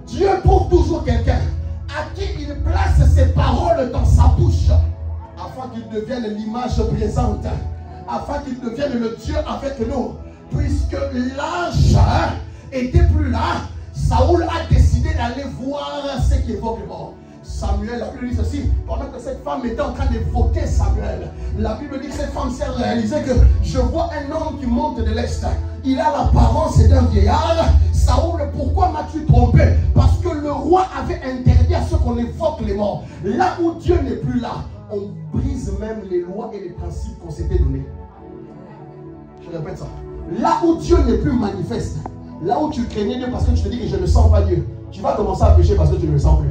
Dieu trouve toujours quelqu'un à qui il place ses paroles dans sa bouche afin qu'il devienne l'image présente, afin qu'il devienne le Dieu avec nous. Puisque l'ange était plus là, Saoul a décidé d'aller voir ce qui évoque le mort. Samuel, la Bible dit ceci, pendant que cette femme était en train d'évoquer Samuel, la Bible dit que cette femme s'est réalisée que je vois un homme qui monte de l'Est. Il a l'apparence d'un vieillard. Saoul, pourquoi m'as-tu trompé? Parce que le roi avait interdit à ce qu'on évoque les morts. Là où Dieu n'est plus là, on brise même les lois et les principes qu'on s'était donnés. Je répète ça. Là où Dieu n'est plus manifeste, là où tu craignais Dieu parce que tu te dis que je ne sens pas Dieu, tu vas commencer à pécher parce que tu ne le sens plus.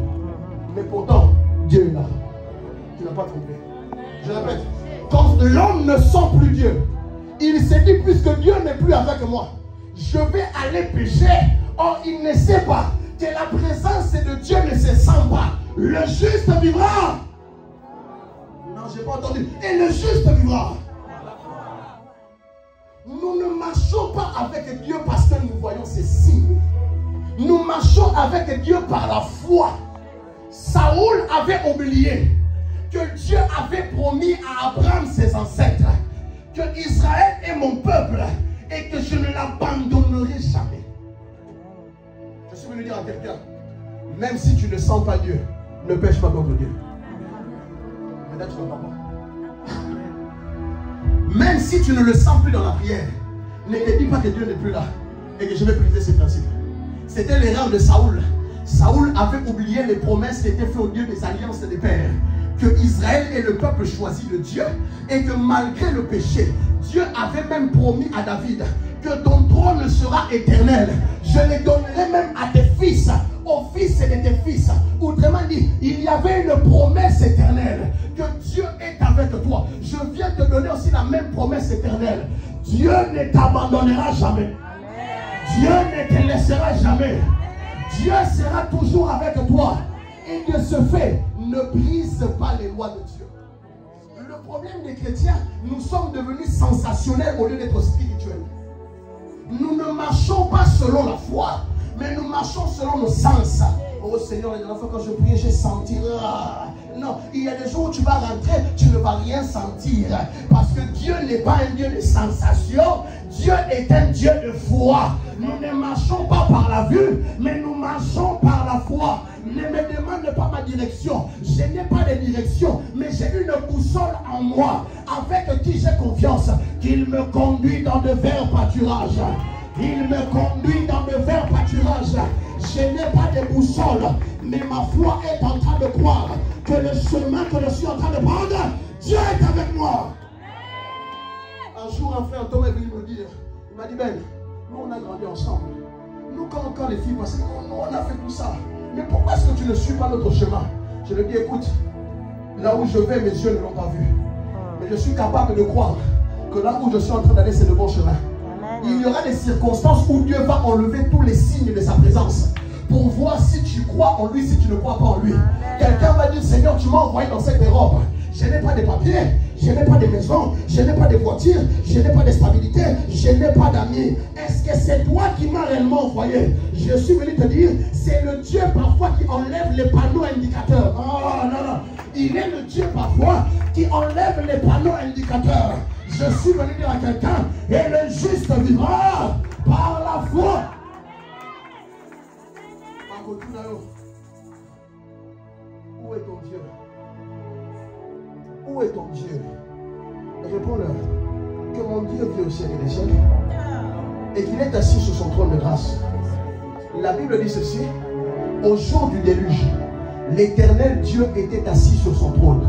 Mais pourtant, Dieu est là. Tu n'as pas trompé. Je répète, quand l'homme ne sent plus Dieu, il s'est dit, puisque Dieu n'est plus avec moi, je vais aller pécher. Or, il ne sait pas que la présence de Dieu ne se sent pas. Le juste vivra. Non, je n'ai pas entendu. Et le juste vivra. Nous ne marchons pas avec Dieu parce que nous voyons ses signes. Nous marchons avec Dieu par la foi. Saoul avait oublié que Dieu avait promis à Abraham, ses ancêtres, que Israël est mon peuple et que je ne l'abandonnerai jamais. Je suis venu dire à quelqu'un, même si tu ne sens pas Dieu, ne pêche pas contre Dieu. Peut-être tu ne comprends pas. Même si tu ne le sens plus dans la prière, ne te dis pas que Dieu n'est plus là et que je vais briser ses principes. C'était l'erreur de Saoul. Saoul avait oublié les promesses qui étaient faites au Dieu des alliances des pères. Que Israël est le peuple choisi de Dieu et que malgré le péché, Dieu avait même promis à David que ton trône sera éternel. Je les donnerai même à tes fils, aux fils de tes fils. Autrement dit, il y avait une promesse éternelle que Dieu est avec toi. Je viens te donner aussi la même promesse éternelle. Dieu ne t'abandonnera jamais. Dieu ne te laissera jamais. Dieu sera toujours avec toi. Et de ce fait, ne brise pas les lois de Dieu. Le problème des chrétiens, nous sommes devenus sensationnels au lieu d'être spirituels. Nous ne marchons pas selon la foi, mais nous marchons selon nos sens. Oh Seigneur, la dernière fois quand je priais, j'ai senti. Non, il y a des jours où tu vas rentrer, tu ne vas rien sentir. Parce que Dieu n'est pas un Dieu de sensation. Dieu est un Dieu de foi. Nous ne marchons pas par la vue, mais nous marchons par la foi. Ne me demande pas ma direction. Je n'ai pas de direction, mais j'ai une boussole en moi avec qui j'ai confiance. Qu'il me conduit dans de verts pâturages. Il me conduit dans de verts pâturages. Je n'ai pas de boussole, mais ma foi est en train de croire que le chemin que je suis en train de prendre, Dieu est avec moi. Un jour, un frère Thomas est venu me dire, il m'a dit, Ben, nous on a grandi ensemble. Nous, quand les filles passaient, nous on a fait tout ça. Mais pourquoi est-ce que tu ne suis pas notre chemin? Je lui ai dit, écoute, là où je vais, mes yeux ne l'ont pas vu. Mais je suis capable de croire que là où je suis en train d'aller, c'est le bon chemin. Il y aura des circonstances où Dieu va enlever tous les signes de sa présence pour voir si tu crois en lui, si tu ne crois pas en lui. Quelqu'un va dire, Seigneur, tu m'as envoyé dans cette Europe. Je n'ai pas de papiers, je n'ai pas de maison, je n'ai pas de voiture, je n'ai pas de stabilité, je n'ai pas d'amis. Est-ce que c'est toi qui m'as réellement envoyé? Je suis venu te dire, c'est le Dieu parfois qui enlève les panneaux indicateurs. Oh non, non. Il est le Dieu parfois qui enlève les panneaux indicateurs. Je suis venu dire à quelqu'un, et le juste vivra par la foi. Où est ton Dieu? Où est ton Dieu? Réponds-leur que mon Dieu vit au ciel et des cieux et qu'il est assis sur son trône de grâce. La Bible dit ceci: au jour du déluge, l'Éternel Dieu était assis sur son trône.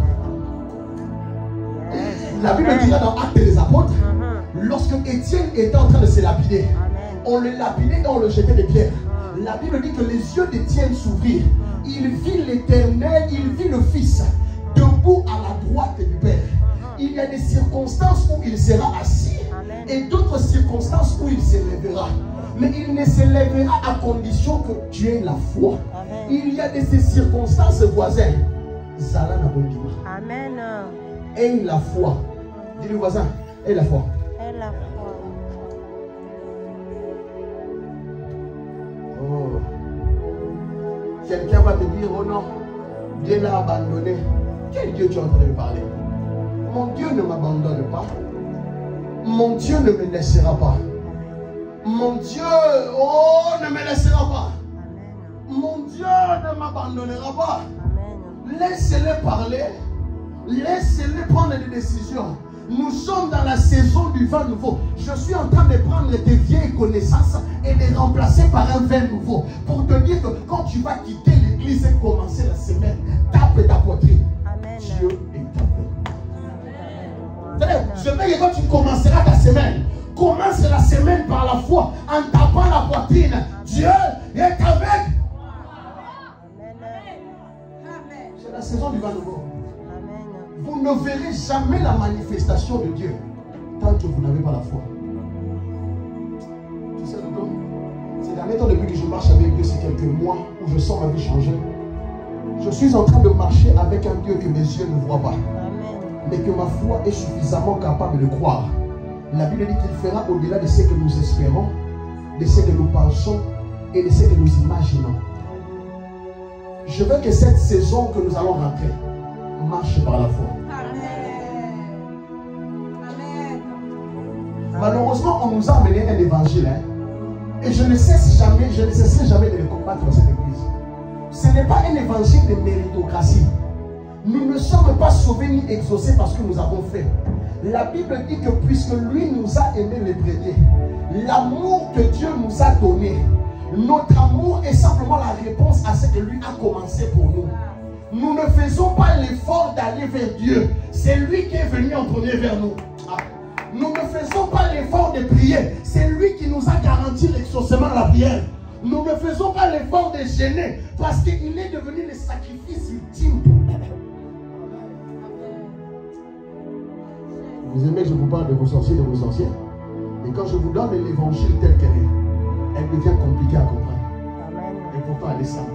La Bible dit dans Actes des Apôtres, lorsque Étienne était en train de se lapider, on le lapidait et on le jetait des pierres. La Bible dit que les yeux d'Étienne s'ouvrirent. Il vit l'Éternel, il vit le Fils debout à la droite du Père. Il y a des circonstances où il sera assis et d'autres circonstances où il se lèvera. Mais il ne se lèvera à condition que tu aies la foi. Il y a de ces circonstances voisines. Zala na bondima. Amen. Aie la foi. Dis le voisin, aie la foi. Aie la foi. Oh. Quelqu'un va te dire, oh non, Dieu l'a abandonné. Quel Dieu tu es en train de parler? Mon Dieu ne m'abandonne pas. Mon Dieu ne me laissera pas. Mon Dieu, oh, ne me laissera pas. Mon Dieu ne m'abandonnera pas. Laissez-les parler. Laissez-les prendre des décisions. Nous sommes dans la saison du vin nouveau. Je suis en train de prendre tes vieilles connaissances et de les remplacer par un vin nouveau. Pour te dire que quand tu vas quitter l'église et commencer la semaine, tape ta poitrine. Amen. Dieu est avec toi. Je veux que quand tu commenceras ta semaine, commence la semaine par la foi, en tapant la poitrine. Dieu est avec. C'est la saison du vent nouveau. Vous ne verrez jamais la manifestation de Dieu tant que vous n'avez pas la foi. Tu sais, Dodo, ces derniers temps, depuis que je marche avec Dieu, c'est quelques mois où je sens ma vie changer. Je suis en train de marcher avec un Dieu que mes yeux ne voient pas, mais que ma foi est suffisamment capable de croire. La Bible dit qu'il fera au-delà de ce que nous espérons, de ce que nous pensons et de ce que nous imaginons. Je veux que cette saison que nous allons rentrer marche par la foi. Malheureusement, on nous a amené un évangile, et je ne cesserai jamais de le combattre dans cette église. Ce n'est pas un évangile de méritocratie. Nous ne sommes pas sauvés ni exaucés parce que nous avons fait. La Bible dit que puisque lui nous a aimés les premiers, l'amour que Dieu nous a donné, notre amour est simplement la réponse à ce que lui a commencé pour nous. Nous ne faisons pas l'effort d'aller vers Dieu. C'est lui qui est venu en premier vers nous. Nous ne faisons pas l'effort de prier. C'est lui qui nous a garanti l'exaucement de la prière. Nous ne faisons pas l'effort de gêner parce qu'il est devenu le sacrifice ultime. Vous aimez que je vous parle de vos sorciers, de vos sorcières. Et quand je vous donne l'évangile tel qu'elle est, elle devient compliquée à comprendre. Et pourtant elle est simple.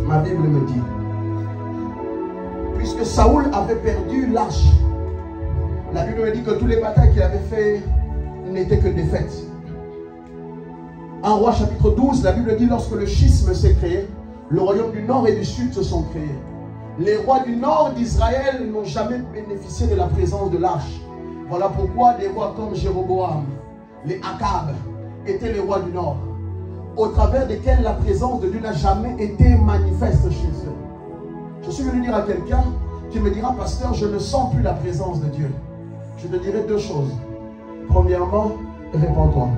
Ma Bible me dit, puisque Saoul avait perdu l'arche, la Bible me dit que tous les batailles qu'il avait fait n'étaient que défaites. En Roi chapitre 12, la Bible dit, lorsque le schisme s'est créé, le royaume du nord et du sud se sont créés. Les rois du nord d'Israël n'ont jamais bénéficié de la présence de l'arche. Voilà pourquoi des rois comme Jéroboam, les Akab, étaient les rois du nord, au travers desquels la présence de Dieu n'a jamais été manifeste chez eux. Je suis venu dire à quelqu'un qui me dira, pasteur, je ne sens plus la présence de Dieu. Je te dirai deux choses. Premièrement, répands-toi.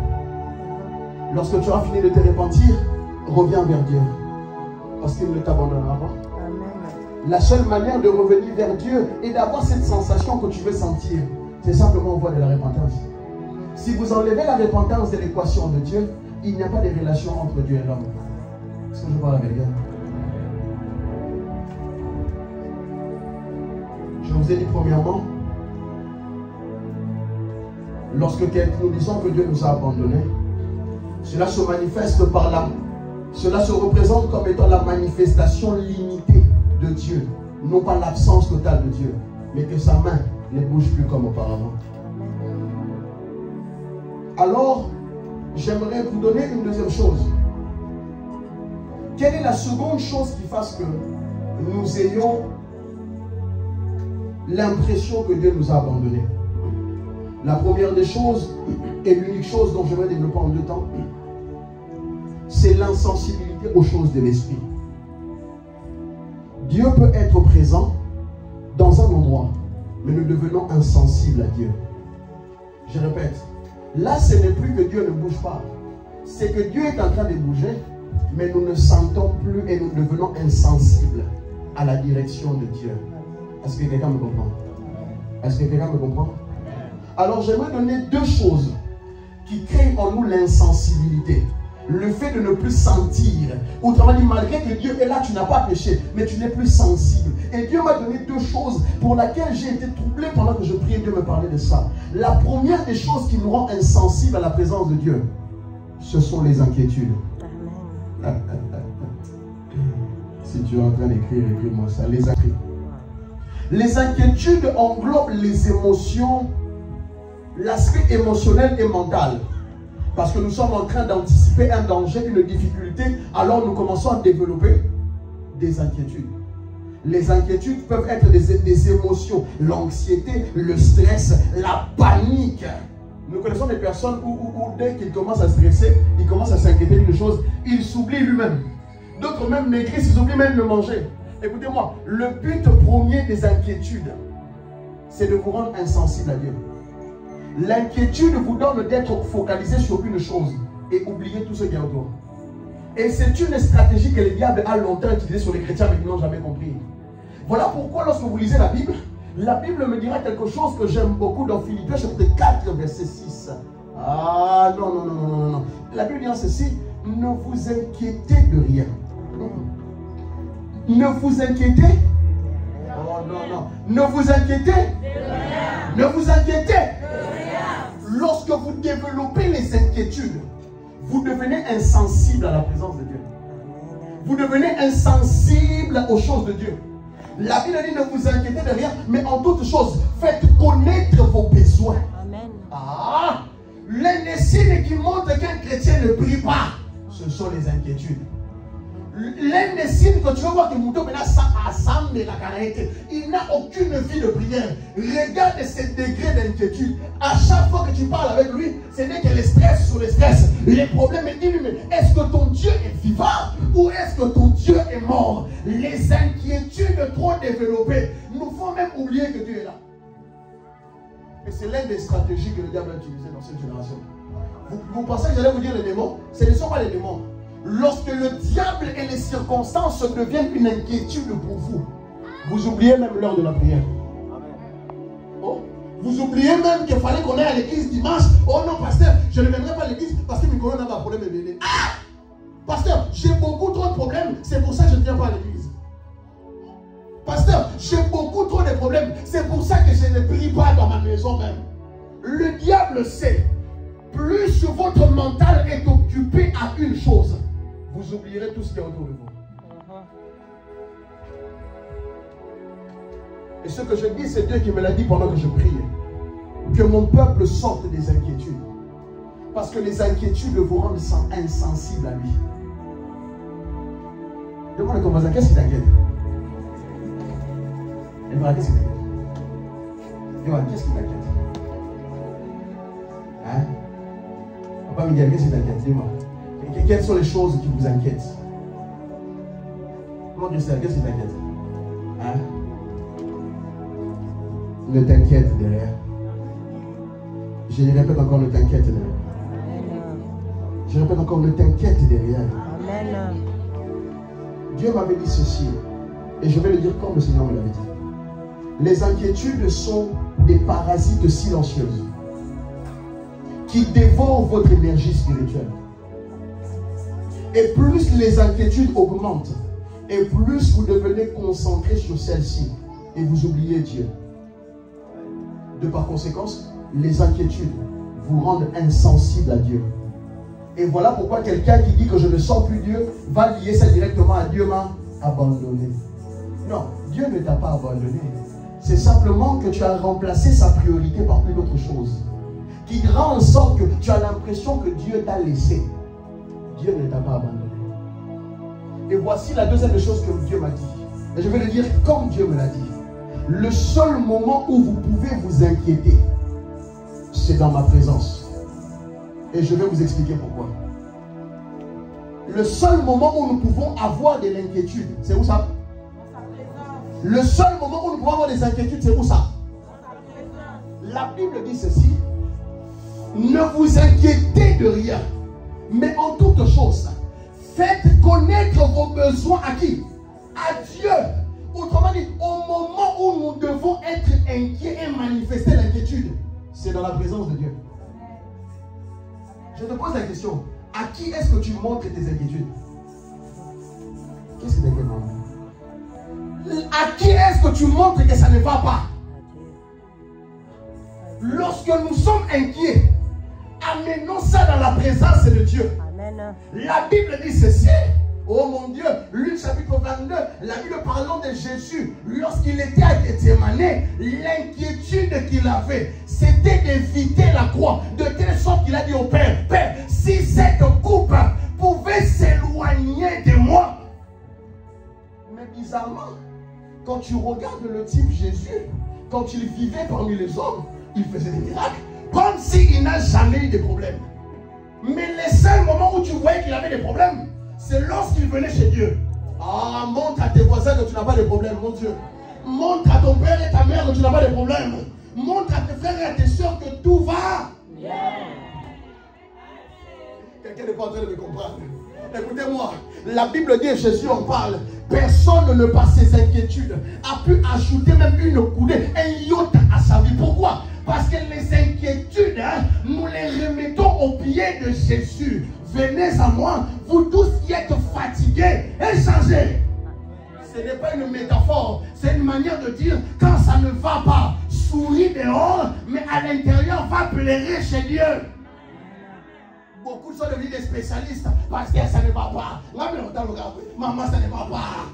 Lorsque tu auras fini de te repentir, reviens vers Dieu. Parce qu'il ne t'abandonnera pas. La seule manière de revenir vers Dieu et d'avoir cette sensation que tu veux sentir, c'est simplement au voie de la repentance. Si vous enlevez la repentance de l'équation de Dieu, il n'y a pas de relation entre Dieu et l'homme. Est-ce que je parle avec Dieu? Je vous ai dit premièrement, lorsque nous disons que Dieu nous a abandonnés, cela se manifeste par là. Cela se représente comme étant la manifestation limitée de Dieu, non pas l'absence totale de Dieu, mais que sa main ne bouge plus comme auparavant. Alors, j'aimerais vous donner une deuxième chose. Quelle est la seconde chose qui fasse que nous ayons l'impression que Dieu nous a abandonnés? La première des choses, et l'unique chose dont je vais développer en deux temps, c'est l'insensibilité aux choses de l'esprit. Dieu peut être présent dans un endroit, mais nous devenons insensibles à Dieu. Je répète, là ce n'est plus que Dieu ne bouge pas, c'est que Dieu est en train de bouger, mais nous ne sentons plus et nous devenons insensibles à la direction de Dieu. Est-ce que quelqu'un me comprend? Est-ce que quelqu'un me comprend? Alors j'aimerais donner deux choses qui créent en nous l'insensibilité. Le fait de ne plus sentir. Autrement dit, malgré que Dieu est là, tu n'as pas péché, mais tu n'es plus sensible. Et Dieu m'a donné deux choses pour lesquelles j'ai été troublé pendant que je priais. Dieu me parlait de ça. La première des choses qui nous rend insensibles à la présence de Dieu, ce sont les inquiétudes. Si tu es en train d'écrire, écris-moi ça. Les inquiétudes. Les inquiétudes englobent les émotions, l'aspect émotionnel et mental. Parce que nous sommes en train d'anticiper un danger, une difficulté, alors nous commençons à développer des inquiétudes. Les inquiétudes peuvent être des émotions, l'anxiété, le stress, la panique. Nous connaissons des personnes où dès qu'ils commencent à stresser, ils commencent à s'inquiéter d'une chose, ils s'oublient lui-même. D'autres même maigrissent, ils oublient même de manger. Écoutez-moi, le but premier des inquiétudes, c'est de vous rendre insensible à Dieu. L'inquiétude vous donne d'être focalisé sur une chose et oublier tout ce qu'il y a autour. Et c'est une stratégie que le diable a longtemps utilisée sur les chrétiens mais qu'ils n'ont jamais compris. Voilà pourquoi lorsque vous lisez la Bible me dira quelque chose que j'aime beaucoup dans Philippiens chapitre 4 verset 6. Ah non, non, non, non, non, non. La Bible dit ceci, ne vous inquiétez de rien. Ne vous inquiétez. Oh non, non. Ne vous inquiétez. Ne vous inquiétez. Lorsque vous développez les inquiétudes, vous devenez insensible à la présence de Dieu. Vous devenez insensible aux choses de Dieu. La Bible dit ne vous inquiétez de rien, mais en toutes choses, faites connaître vos besoins. Amen. Ah, l'un des signes qui montre qu'un chrétien ne prie pas, ce sont les inquiétudes. L'un des signes que tu vas voir que Mouto il n'a aucune vie de prière. Regarde ce degré d'inquiétude. À chaque fois que tu parles avec lui, ce n'est que le stress sur le stress. Les problèmes, il dit, mais est-ce que ton Dieu est vivant ou est-ce que ton Dieu est mort? Les inquiétudes trop développées nous font même oublier que Dieu est là. Et c'est l'une des stratégies que le diable a utilisées dans cette génération. Vous pensez que j'allais vous dire les démons? Ce ne sont pas les démons. Lorsque le diable et les circonstances deviennent une inquiétude pour vous, vous oubliez même l'heure de la prière. Oh, vous oubliez même qu'il fallait qu'on aille à l'église dimanche. Oh non, pasteur, je ne viendrai pas à l'église parce que mes collègues n'ont pas de problème de venir. Ah! Pasteur, j'ai beaucoup trop de problèmes, c'est pour ça que je ne viens pas à l'église. Pasteur, j'ai beaucoup trop de problèmes, c'est pour ça que je ne prie pas dans ma maison même. Le diable sait, plus votre mental est occupé à une chose, vous oublierez tout ce qui est autour de vous. Et ce que je dis, c'est Dieu qui me l'a dit pendant que je priais. Que mon peuple sorte des inquiétudes. Parce que les inquiétudes vous rendent insensibles à lui. Demande à ton voisin, qu'est-ce qui t'inquiète? Qu'est-ce qui t'inquiète? Qu'est-ce qui t'inquiète? Hein? Papa Miguel, qu'est-ce qui t'inquiète? Dis-moi. Quelles sont les choses qui vous inquiètent? Comment dire ça? Qu'est-ce qui t'inquiète? Hein? Ne t'inquiète de rien. Je répète encore, ne t'inquiète de rien. Je répète encore, ne t'inquiète de rien. Amen. Dieu m'avait dit ceci, et je vais le dire comme le Seigneur me l'avait dit. Les inquiétudes sont des parasites silencieuses qui dévorent votre énergie spirituelle. Et plus les inquiétudes augmentent, et plus vous devenez concentré sur celles-ci, et vous oubliez Dieu. De par conséquence, les inquiétudes vous rendent insensibles à Dieu. Et voilà pourquoi quelqu'un qui dit que je ne sens plus Dieu va lier ça directement à Dieu m'a abandonné. Non, Dieu ne t'a pas abandonné. C'est simplement que tu as remplacé sa priorité par une autre chose. Qui rend en sorte que tu as l'impression que Dieu t'a laissé. Dieu ne t'a pas abandonné. Et voici la deuxième chose que Dieu m'a dit. Et je vais le dire comme Dieu me l'a dit. Le seul moment où vous pouvez vous inquiéter, c'est dans ma présence. Et je vais vous expliquer pourquoi. Le seul moment où nous pouvons avoir de l'inquiétude, c'est où ça? Le seul moment où nous pouvons avoir des inquiétudes, c'est où ça? La Bible dit ceci. Ne vous inquiétez de rien, mais en toute chose, faites connaître vos besoins à qui? À Dieu. Autrement dit, au moment où nous devons être inquiets et manifester l'inquiétude, c'est dans la présence de Dieu. Je te pose la question, à qui est-ce que tu montres tes inquiétudes? Qu'est-ce que t'inquiète, maman? À qui est-ce que tu montres que ça ne va pas? Lorsque nous sommes inquiets, amenons ça dans la présence de Dieu. Amen. La Bible dit ceci. Oh mon Dieu, Luc chapitre 22, la Bible parlant de Jésus, lorsqu'il était à Gethsémane, l'inquiétude qu'il avait, c'était d'éviter la croix, de telle sorte qu'il a dit au Père, Père, si cette coupe pouvait s'éloigner de moi. Mais bizarrement, quand tu regardes le type Jésus, quand il vivait parmi les hommes, il faisait des miracles, comme s'il n'a jamais eu de problème. Mais les seuls moments où tu voyais qu'il avait des problèmes, c'est lorsqu'il venait chez Dieu. Ah, montre à tes voisins que tu n'as pas de problème, mon Dieu. Montre à ton père et ta mère que tu n'as pas de problème. Montre à tes frères et à tes soeurs que tout va. Yeah. Quelqu'un n'est pas en train de me comprendre. Écoutez-moi, la Bible dit, et Jésus en parle, personne ne par ses inquiétudes a pu ajouter même une coudée, un iota à sa vie. Pourquoi? Parce que les inquiétudes, nous les remettons aux pieds de Jésus. Venez à moi, vous tous qui êtes fatigués et chargés. Ce n'est pas une métaphore, c'est une manière de dire, quand ça ne va pas, souris dehors, mais à l'intérieur, va pleurer chez Dieu. Beaucoup sont devenus des spécialistes parce que ça ne va pas. Maman, ça ne va pas.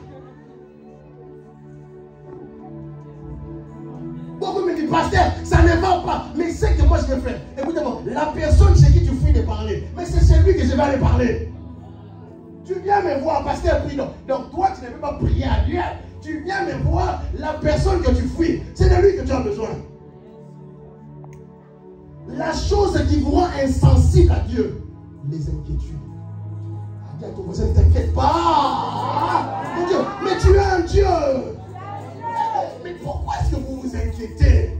Beaucoup me disent, pasteur, ça ne va pas. Mais c'est que moi je vais faire. Écoutez-moi, la personne chez qui tu fuis de parler, mais c'est chez lui que je vais aller parler. Tu viens me voir, pasteur, prie. Donc toi, tu ne peux pas prier à Dieu. Tu viens me voir, la personne que tu fuis, c'est de lui que tu as besoin. La chose qui vous rend insensible à Dieu, les inquiétudes. Dis à ton voisin, ne t'inquiète pas. Mon Dieu, mais tu es un Dieu. Mais pourquoi est-ce que vous vous inquiétez?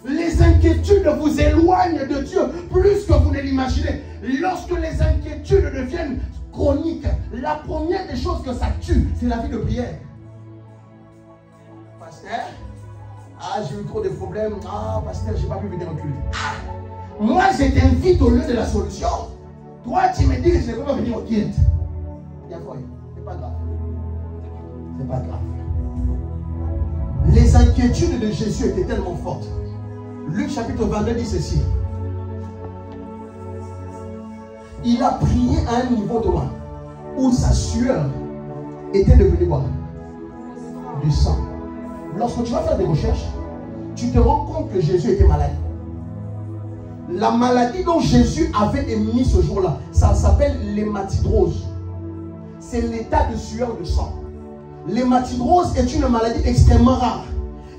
Les inquiétudes vous éloignent de Dieu plus que vous ne l'imaginez. Lorsque les inquiétudes deviennent chroniques, la première des choses que ça tue, c'est la vie de prière. Pasteur, j'ai eu trop de problèmes. Pasteur, j'ai pas pu venir en culte. Moi, je t'invite au lieu de la solution. Toi, tu me dis que je ne peux pas venir au culte. C'est pas grave. C'est pas grave. Les inquiétudes de Jésus étaient tellement fortes. Luc chapitre 22 dit ceci. Il a prié à un niveau de loin où sa sueur était devenue quoi? Du sang. Lorsque tu vas faire des recherches, tu te rends compte que Jésus était malade. La maladie dont Jésus avait émis ce jour-là, ça s'appelle l'hématidrose. C'est l'état de sueur de sang. L'hématidrose est une maladie extrêmement rare,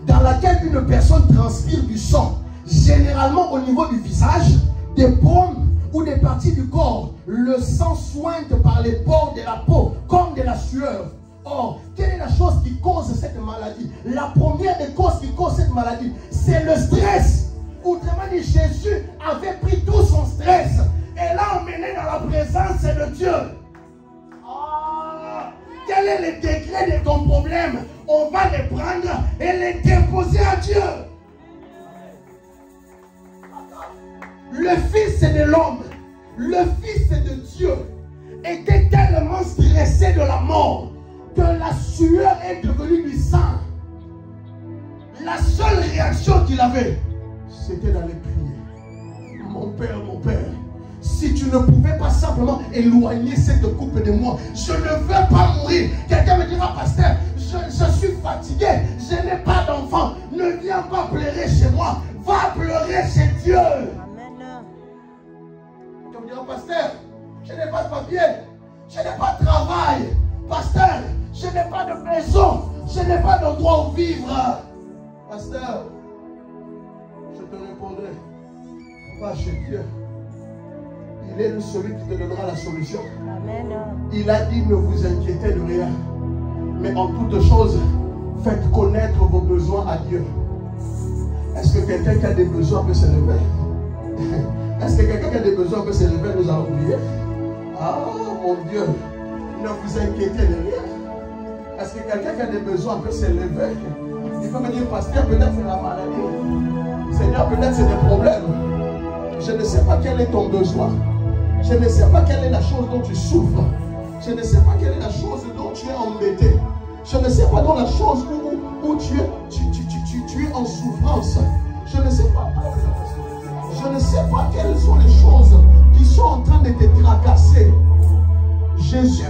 dans laquelle une personne transpire du sang, généralement au niveau du visage, des paumes ou des parties du corps. Le sang sointe par les pores de la peau, comme de la sueur. Or, quelle est la chose qui cause cette maladie? La première des causes qui cause cette maladie, c'est le stress. Autrement dit, Jésus avait pris tout son stress et l'a emmené dans la présence de Dieu. Quel est le degré de ton problème? On va les prendre et les déposer à Dieu. Le Fils de l'homme, le Fils de Dieu, était tellement stressé de la mort que la sueur est devenue du sang. La seule réaction qu'il avait, c'était d'aller prier. Mon Père, si tu ne pouvais pas simplement éloigner cette coupe de moi, je ne veux pas mourir. Quelqu'un me dira, pasteur, je suis fatigué, je n'ai pas d'enfant. Ne viens pas pleurer chez moi, va pleurer chez Dieu. Amen. Tu me diras, pasteur, je n'ai pas de papier, je n'ai pas de travail. Pasteur, je n'ai pas de maison, je n'ai pas d'endroit où vivre. Pasteur, je te répondrai, va chez Dieu. Il est celui qui te donnera la solution. Amen. Il a dit, ne vous inquiétez de rien, mais en toute chose, faites connaître vos besoins à Dieu. Est-ce que quelqu'un qui a des besoins peut se lever? Est-ce que quelqu'un qui a des besoins peut se lever? Nous allons prier. Ah mon Dieu, ne vous inquiétez de rien. Est-ce que quelqu'un qui a des besoins peut se lever? Il peut me dire, pasteur, peut-être c'est la maladie. Seigneur, peut-être c'est des problèmes. Je ne sais pas quel est ton besoin. Je ne sais pas quelle est la chose dont tu souffres. Je ne sais pas quelle est la chose dont tu es embêté. Je ne sais pas dans la chose où tu es en souffrance. Je ne sais pas. Je ne sais pas quelles sont les choses qui sont en train de te tracasser. Jésus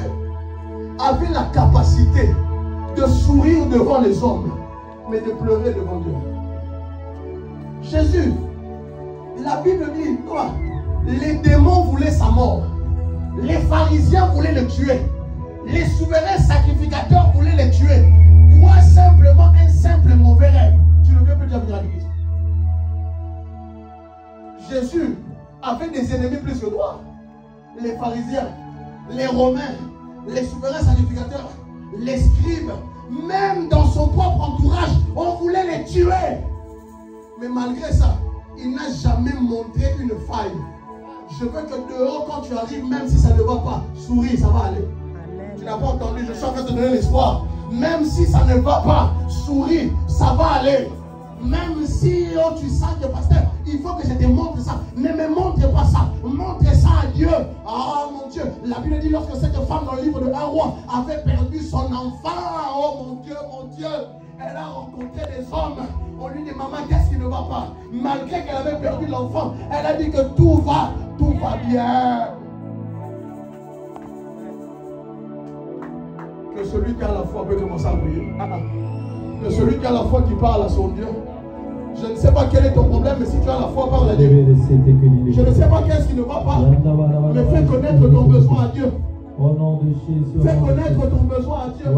avait la capacité de sourire devant les hommes, mais de pleurer devant Dieu. Jésus, la Bible dit quoi? Les démons voulaient sa mort. Les pharisiens voulaient le tuer. Les souverains sacrificateurs voulaient le tuer. Toi, simplement un simple mauvais rêve, tu ne veux plus devenir à l'église. Jésus avait des ennemis plus que toi. Les pharisiens, les romains, les souverains sacrificateurs, les scribes, même dans son propre entourage, on voulait les tuer. Mais malgré ça, il n'a jamais montré une faille. Je veux que dehors, quand tu arrives, même si ça ne va pas, souris, ça va aller. Tu n'as pas entendu, je suis en train de te donner l'espoir. Même si ça ne va pas, souris, ça va aller. Même si tu sens que pasteur, il faut que je te montre ça. Ne me montre pas ça. Montre ça à Dieu. Ah mon Dieu. La Bible dit lorsque cette femme dans le livre de 1 roi avait perdu son enfant. Oh mon Dieu, mon Dieu. Elle a rencontré des hommes. On lui dit, maman, qu'est-ce qui ne va pas? Malgré qu'elle avait perdu l'enfant, elle a dit que tout va bien. Que celui qui a la foi peut commencer à prier. Que celui qui a la foi qui parle à son Dieu. Je ne sais pas quel est ton problème, mais si tu as la foi, parle à Dieu. Je ne sais pas qu'est-ce qui ne va pas, mais fais connaître ton besoin à Dieu. Au nom de Jésus. Fais connaître ton besoin à Dieu. Mais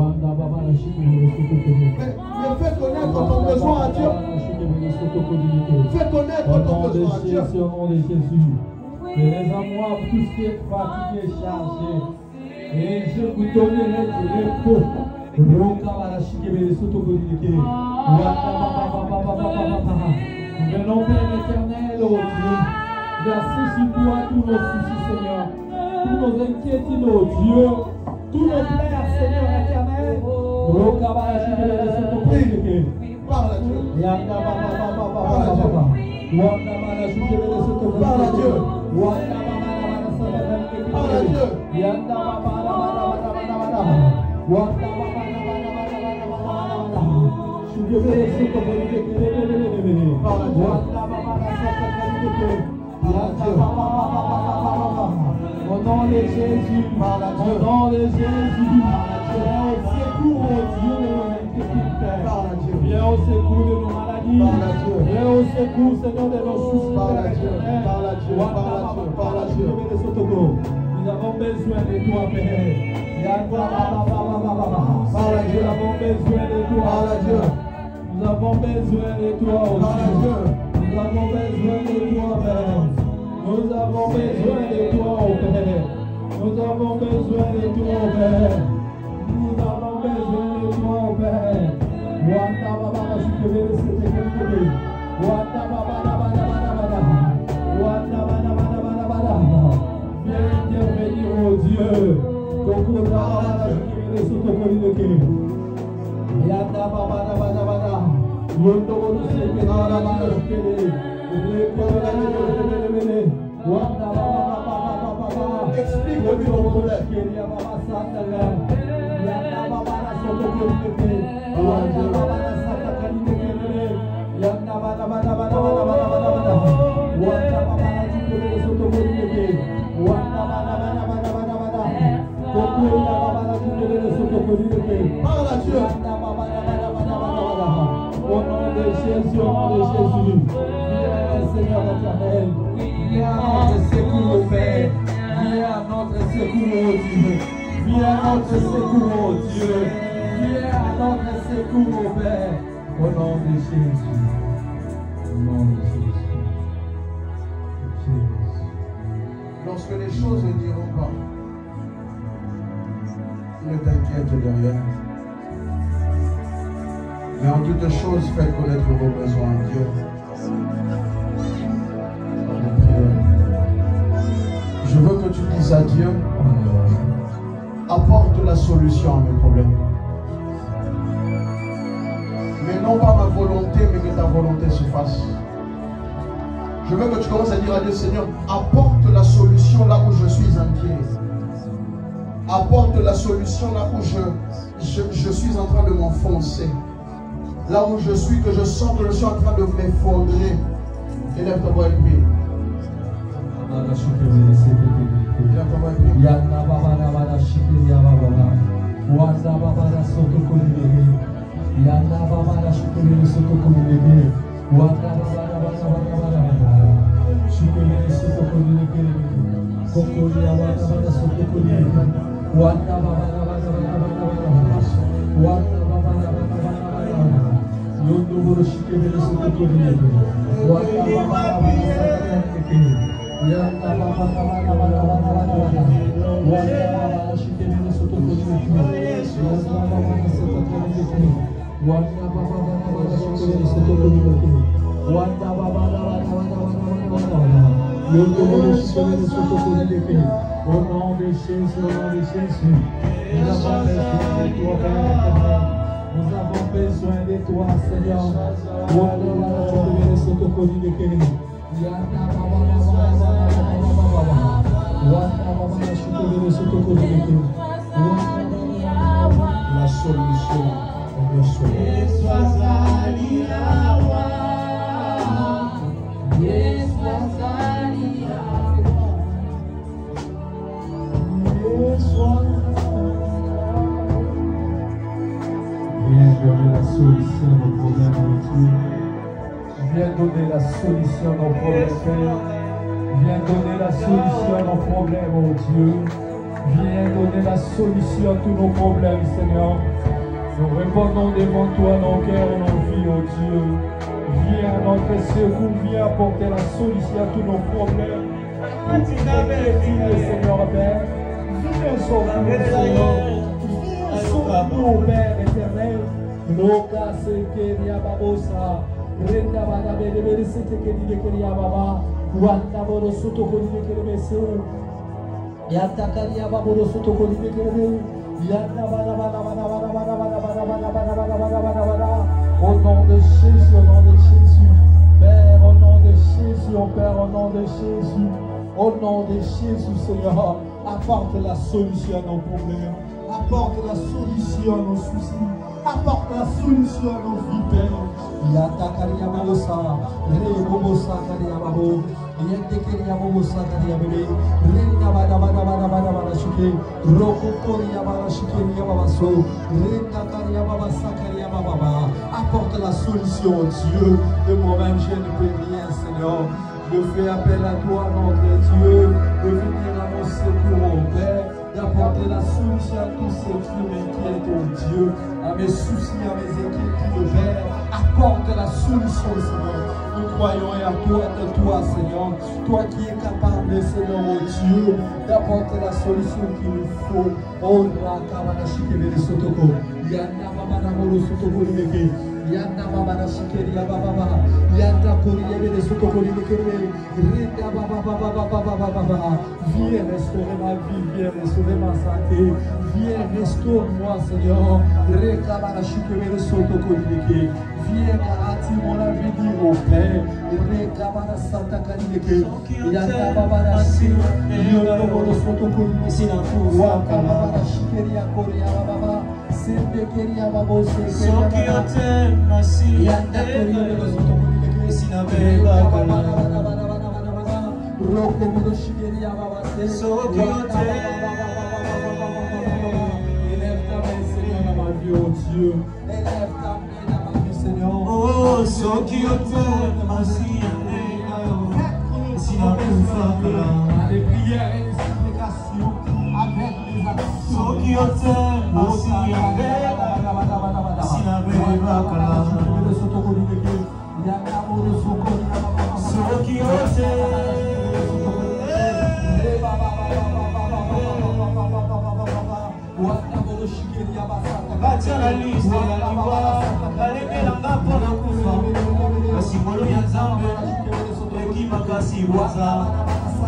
fais connaître ton besoin à Dieu. Fais connaître ton besoin à Dieu. Au nom de Jésus. Venez à moi pour tout ce qui est fatigué et chargé. Et je vous donnerai du repos. Mon Père éternel, oh Dieu, versez sur toi tous nos soucis, Seigneur, tous nos inquiétudes, oh Dieu, tous nos plaies, Seigneur éternel. Parle à Dieu. Parle à Dieu. Parle à Dieu. Au nom de Jésus, au nom de Jésus, viens au secours, oh Dieu, de nos inquiétudes, viens au secours de nos maladies, viens au secours, Seigneur, de nos soucis. Parle à Dieu, parle à Dieu, parle à Dieu, parle à Dieu. Nous avons besoin de toi, Père. Parle à Dieu. Nous avons besoin de toi. Parle à Dieu. Nous avons besoin de toi, oh Dieu. Nous avons besoin de toi, Père. Nous avons besoin de toi, oh Père. Nous avons besoin de toi, oh Père. Nous avons besoin de toi, oh Père. Wanda baba la chukebele sete kekebe. Wanda baba la bada bada bada. Wanda bada bada bada bada. Viens intervenir, oh Dieu. Koko baba la chukebele soto kolideke. Yanda baba la bada bada. Yondo bono seke la bada chukebele. Wanda baba baba baba baba. Explique-lui ton problème. Yanda baba la soto kolideke. Wanda baba la sata kalideke. Yanda baba baba baba baba baba baba. Wanda baba la chukebele soto kolideke. Wanda baba baba baba baba baba. Koko baba la chukebele soto kolideke. Parle à Dieu. Wanda baba baba baba baba baba. Au nom de Jésus, au nom de Jésus. Viens, Seigneur éternel. Viens à notre secours, au Père. Viens à notre secours, oh Dieu. Viens à notre secours, oh Dieu. Viens à notre secours, oh Père. Au nom de Jésus. Au nom de Jésus. Lorsque les choses ne diront pas, ne t'inquiète de rien. Mais en toutes choses, faites connaître vos besoins à Dieu. Je veux que tu dises à Dieu, apporte la solution à mes problèmes. Mais non pas ma volonté, mais que ta volonté se fasse. Je veux que tu commences à dire à Dieu, Seigneur, apporte la solution là où je suis inquiet. Apporte la solution là où je suis en train de m'enfoncer. Là où je suis, que je sens que je suis en train de m'effondrer. Élève ta voix et prie. Élève ta voix et prie. Au nom de Jésus, au nom de Jésus. Nous avons besoin de toi, Père éternel. Nous avons besoin de toi, Seigneur. La solution est le Viens donner la solution à nos problèmes, mon Dieu. Viens donner la solution à nos problèmes, Père. Viens donner la solution à nos problèmes, mon Dieu. Viens donner la solution à tous nos problèmes, Seigneur. Nous répondons devant toi nos cœurs et nos vies, oh Dieu. Viens à notre secours, viens apporter la solution à tous nos problèmes. Seigneur, Père. Viens sauver, Seigneur. Viens sauver, Père éternel. Loka sekeria babosa. Renda bada bede bede setekeri dekeria baba. Wanda boro soto kori dekere mesu. Yata karia baboro soto kori dekere. Yata bada bada bada bada bada bada bada bada bada bada bada bada bada. Au nom de Jésus, au nom de Jésus. Père, au nom de Jésus, oh Père, au nom de Jésus. Au nom de Jésus, Seigneur, apporte la solution à nos problèmes. Apporte la solution à nos soucis. Apporte la solution à nos vies, Père. Yata karia babosa. Re bobosa karia babo. Yente karia bobosa karia bebe. Renda bada bada bada bada bada shike. Roko koria bada shike ria babaso. Renda karia babasa karia bababa. Apporte la solution, Dieu. De moi-même, je ne peux rien, Seigneur. Je fais appel à toi, notre Dieu, de venir à mon secours, mon Père, d'apporter la solution à tous ces qui m'inquiètent, oh Dieu, à mes soucis, à mes inquiétudes, Père. Apporte la solution, Seigneur. Nous croyons et à toi, Seigneur. Toi qui es capable, Seigneur, oh Dieu, d'apporter la solution qu'il nous faut. Oh, Rakabana Sotoko, Yana Babana Moro Sotoko Libeke. Yanda baba na shikeri ya baba yanda kori yebe soto kori nekere renda baba viens restaurer ma vie, viens restaurer ma santé, viens restaure-moi, Seigneur. Réclame la shikeri soto kori nekere, viens garantir mon avenir, au Père. Réclame la santa kari nekere yanda baba na shikeri yono soto kori nekere waka baba na shikeri ya kori ya baba.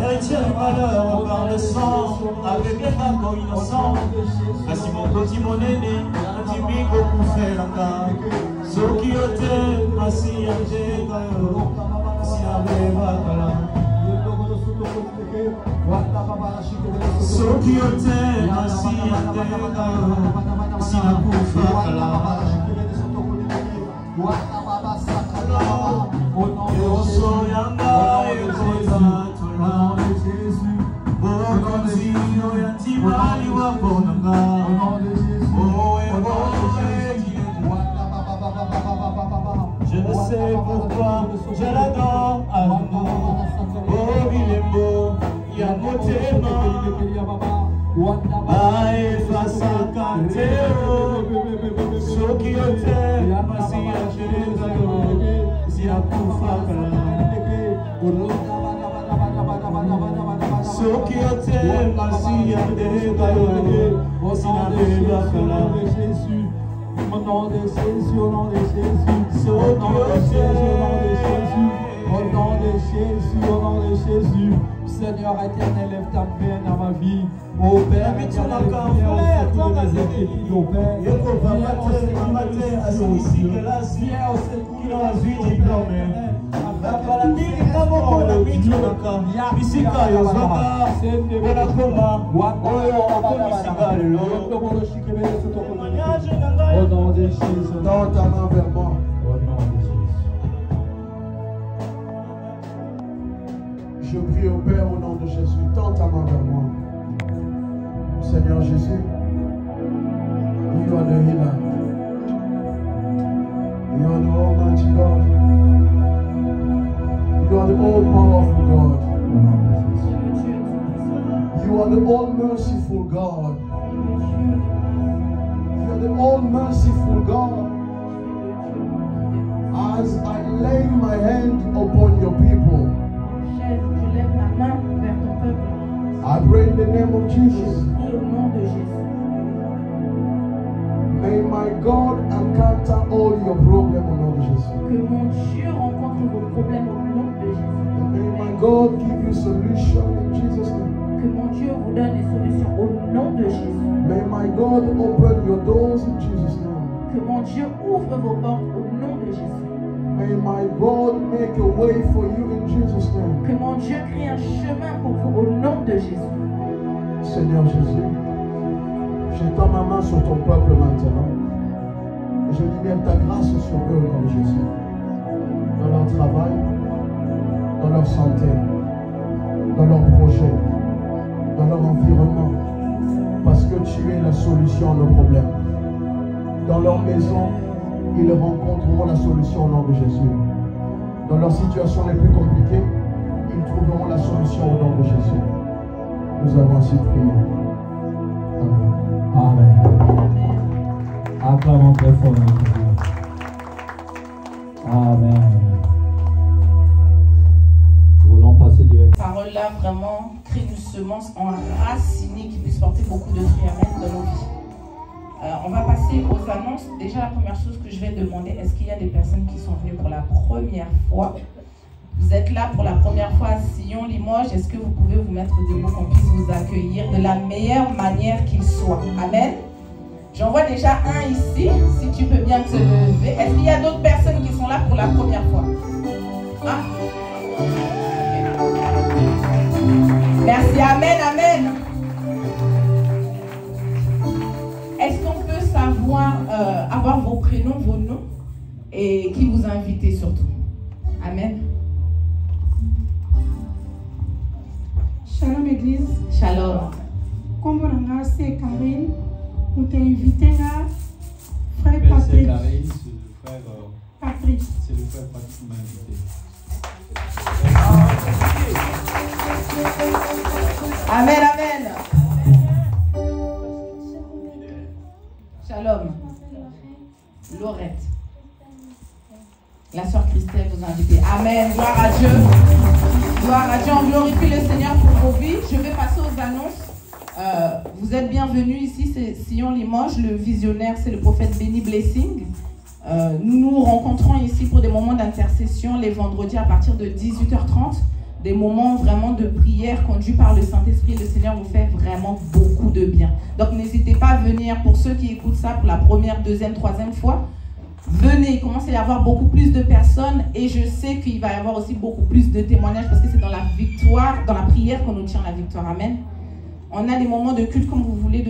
Héritier du malheur par le sang, avec les bacons innocents. Kasi mon petit mon aîné, un timide beaucoup fait la carte. Ceux qui étaient assis à Jégayo, si avait Bakala. Ceux qui étaient assis à Jégayo, si la Bakala. Je ne sais pourquoi je l'adore à l'amour. Oh, il est beau, il y a mon témoin. Aïe, face à Cantero. Ceux qui étaient assis à Jérusalem, si à Koufakala. Ceux qui étaient assis à Jérusalem, si à Koufakala. Au nom de Jésus, au nom de Jésus, au nom de Jésus, au nom de Jésus, au nom de Jésus, au nom de Jésus, Seigneur éternel, lève ta main dans ma vie. Oh Père, viens au secours de mes inquiétudes, oh Père. Viens au secours de la vie du Père. Au nom de Jésus, Tends ta main vers moi. au nom de Jésus. Je prie au Père au nom de Jésus. Tends ta main vers moi. Seigneur Jésus, you are the healer. You are the Almighty God. You are the all-powerful God. Au nom de Jésus. You are the all-merciful God. You are the all-merciful God. As I lay my hand upon your people, Je lève ma main vers ton peuple. I pray in the name of Jesus. Et au nom de Jésus. May my God encounter all your problems au nom de Jésus. Que mon Dieu rencontre vos problèmes au nom de Jésus. May my God give you solution in Jesus' name. Que mon Dieu vous donne des solutions au nom de Jésus. May my God open your doors in Jesus' name. Que mon Dieu ouvre vos portes au nom de Jésus. May my God make a way for you in Jesus' name. Que mon Dieu crée un chemin pour vous au nom de Jésus. Seigneur Jésus, j'étends ma main sur ton peuple maintenant. Et je libère ta grâce sur eux au nom de Jésus. Dans leur travail, dans leur santé, dans leurs projets, dans leur environnement. Parce que tu es la solution à nos problèmes. Dans leur maison, ils rencontreront la solution au nom de Jésus. Dans leurs situations les plus compliquées, ils trouveront la solution au nom de Jésus. Nous avons ainsi prié. Amen. Amen. Acclamons très fort dans notre Dieu. Amen. Nous voulons passer direct. Cette parole-là vraiment crée une semence enracinée qui puisse porter beaucoup de fruits amen dans nos vies. On va passer aux annonces. Déjà, la première chose que je vais demander, est-ce qu'il y a des personnes qui sont venues pour la première fois? Vous êtes là pour la première fois à Sion, Limoges. Est-ce que vous pouvez vous mettre debout, qu'on puisse vous accueillir de la meilleure manière qu'il soit? Amen. J'en vois déjà un ici, si tu peux bien te lever. Est-ce qu'il y a d'autres personnes qui sont là pour la première fois? Ah. Merci, amen, amen. Est-ce qu'on peut savoir, avoir vos prénoms, vos noms, et qui vous a invité surtout? Amen. Shalom Église. Shalom. Comme on a c'est Karine, on t'a invité à frère C'est Patrick. Karine, c'est le frère Patrick. C'est le frère Patrick qui m'a invité. Amen, amen. Shalom. Laurette. La sœur Christelle vous a invité. Amen. Gloire à Dieu. Gloire à Dieu. On glorifie le Seigneur pour vos vies. Je vais passer aux annonces. Vous êtes bienvenus ici, c'est Sion Limoges. Le visionnaire, c'est le prophète Benny Blessing. Nous nous rencontrons ici pour des moments d'intercession les vendredis à partir de 18h30. Des moments vraiment de prière conduits par le Saint-Esprit. Le Seigneur vous fait vraiment beaucoup de bien. Donc n'hésitez pas à venir. Pour ceux qui écoutent ça pour la première, deuxième, troisième fois, venez. Il commence à y avoir beaucoup plus de personnes et je sais qu'il va y avoir aussi beaucoup plus de témoignages parce que c'est dans la victoire, dans la prière qu'on obtient la victoire. Amen. On a des moments de culte comme vous voulez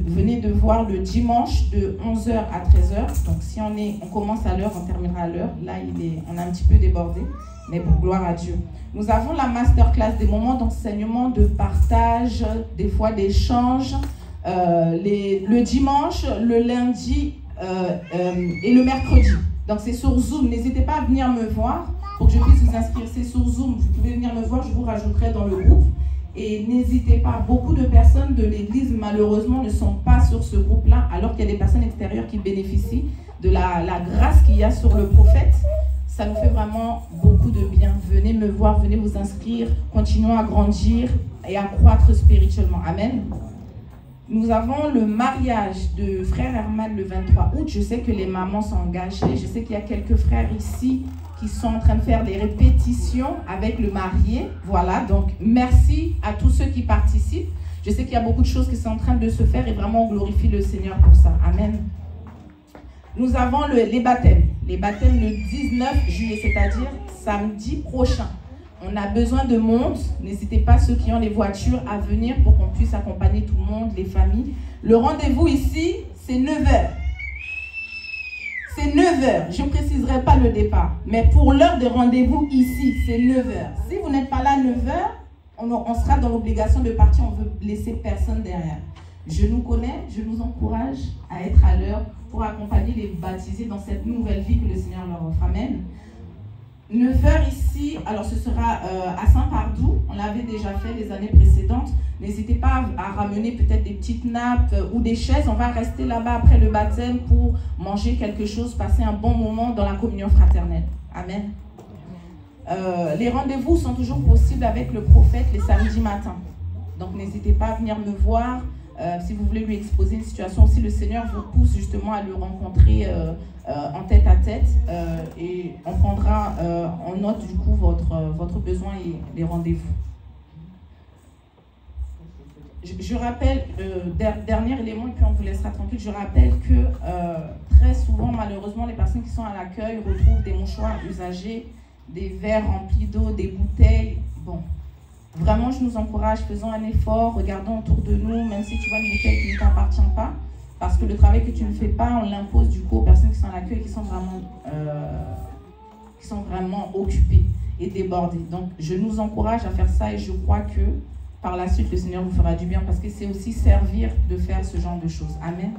venez de voir le dimanche de 11h à 13h. Donc si on commence à l'heure, on terminera à l'heure. Là, on a un petit peu débordé, mais pour gloire à Dieu. Nous avons la masterclass, des moments d'enseignement, de partage, des fois d'échange. Le dimanche, le lundi et le mercredi. Donc c'est sur Zoom. N'hésitez pas à venir me voir pour que je puisse vous inscrire. C'est sur Zoom. Vous pouvez venir me voir, je vous rajouterai dans le groupe. Et n'hésitez pas, beaucoup de personnes de l'église malheureusement ne sont pas sur ce groupe-là, alors qu'il y a des personnes extérieures qui bénéficient de la grâce qu'il y a sur le prophète. Ça nous fait vraiment beaucoup de bien. Venez me voir, venez vous inscrire, continuons à grandir et à croître spirituellement. Amen. Nous avons le mariage de frère Herman le 23 août. Je sais que les mamans sont engagées. Je sais qu'il y a quelques frères ici qui sont en train de faire des répétitions avec le marié. Voilà, donc merci à tous ceux qui participent. Je sais qu'il y a beaucoup de choses qui sont en train de se faire et vraiment on glorifie le Seigneur pour ça. Amen. Nous avons les baptêmes. Les baptêmes le 19 juillet, c'est-à-dire samedi prochain. On a besoin de monde. N'hésitez pas, ceux qui ont les voitures, à venir pour qu'on puisse accompagner tout le monde, les familles. Le rendez-vous ici, c'est 9h. C'est 9h. Je ne préciserai pas le départ. Mais pour l'heure de rendez-vous ici, c'est 9h. Si vous n'êtes pas là à 9h, on sera dans l'obligation de partir. On ne veut laisser personne derrière. Je nous connais, je nous encourage à être à l'heure pour accompagner les baptisés dans cette nouvelle vie que le Seigneur leur offre. Amen. 9h ici, alors ce sera à Saint-Pardoux. On l'avait déjà fait les années précédentes. N'hésitez pas à ramener peut-être des petites nappes ou des chaises. On va rester là-bas après le baptême pour manger quelque chose, passer un bon moment dans la communion fraternelle. Amen. Les rendez-vous sont toujours possibles avec le prophète les samedis matins. Donc n'hésitez pas à venir me voir. Si vous voulez lui exposer une situation aussi, le Seigneur vous pousse justement à le rencontrer en tête à tête et on prendra en note du coup votre besoin et les rendez-vous. Je rappelle, dernier élément et puis on vous laissera tranquille, je rappelle que très souvent malheureusement les personnes qui sont à l'accueil retrouvent des mouchoirs usagés, des verres remplis d'eau, des bouteilles. Bon. Vraiment, je nous encourage, faisons un effort, regardons autour de nous, même si tu vois une bouteille qui ne t'appartient pas, parce que le travail que tu ne fais pas, on l'impose du coup aux personnes qui sont à l'accueil, qui sont vraiment occupées et débordées. Donc, je nous encourage à faire ça et je crois que par la suite, le Seigneur vous fera du bien, parce que c'est aussi servir de faire ce genre de choses. Amen.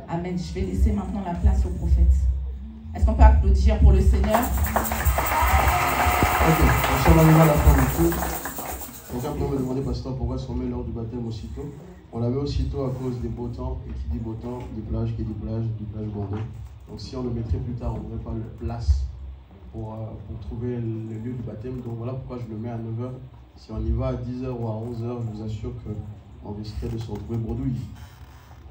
Amen. Je vais laisser maintenant la place au prophète. Est-ce qu'on peut applaudir pour le Seigneur? Ok, on s'en arrive à la fin du tout. Quelqu'un peut me demander, pasteur, pourquoi est-ce qu'on met l'heure du baptême aussitôt? On la met aussitôt à cause des beaux temps, et qui dit beau temps, des plages, qui dit plage bondée. Donc si on le mettrait plus tard, on n'aurait pas de place pour trouver le lieu du baptême. Donc voilà pourquoi je le mets à 9h. Si on y va à 10h ou à 11h, je vous assure qu'on risquerait de se retrouver bredouille.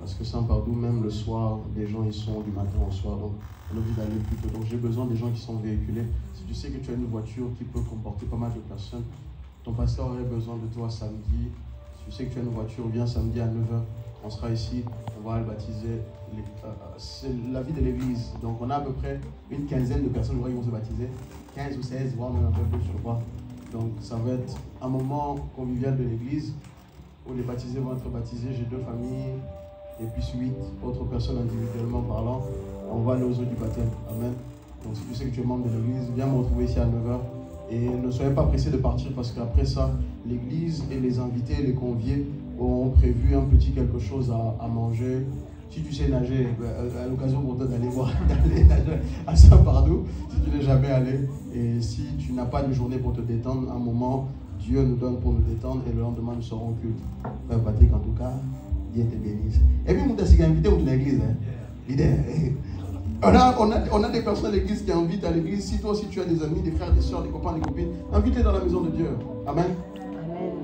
Parce que Saint-Pardoux, même le soir, les gens ils sont du matin au soir, donc on a envie d'aller plus tôt. Donc j'ai besoin des gens qui sont véhiculés. Si tu sais que tu as une voiture qui peut comporter pas mal de personnes, ton pasteur aurait besoin de toi samedi. Si tu sais que tu as une voiture, viens samedi à 9h. On sera ici, on va le baptiser. C'est la vie de l'église. Donc on a à peu près une quinzaine de personnes qui vont se baptiser. 15 ou 16, voire même un peu plus, je crois. Donc ça va être un moment convivial de l'église où les baptisés vont être baptisés. J'ai 2 familles et puis 8 autres personnes individuellement parlant. On va aller aux eaux du baptême. Amen. Donc si tu sais que tu es membre de l'église, viens me retrouver ici à 9h. Et ne soyez pas pressés de partir parce qu'après ça, l'église et les invités, les conviés auront prévu un petit quelque chose à manger. Si tu sais nager, à l'occasion pour toi d'aller nager à Saint-Pardoux, si tu n'es jamais allé. Et si tu n'as pas de journée pour te détendre, un moment, Dieu nous donne pour nous détendre et le lendemain nous serons au culte. Frère Patrick, en tout cas, Dieu te bénisse. Et puis, nous t'as invité à l'église. On a des personnes à l'église qui invitent à l'église. Si toi aussi tu as des amis, des frères, des soeurs, des copains, des copines, invite-les dans la maison de Dieu. Amen.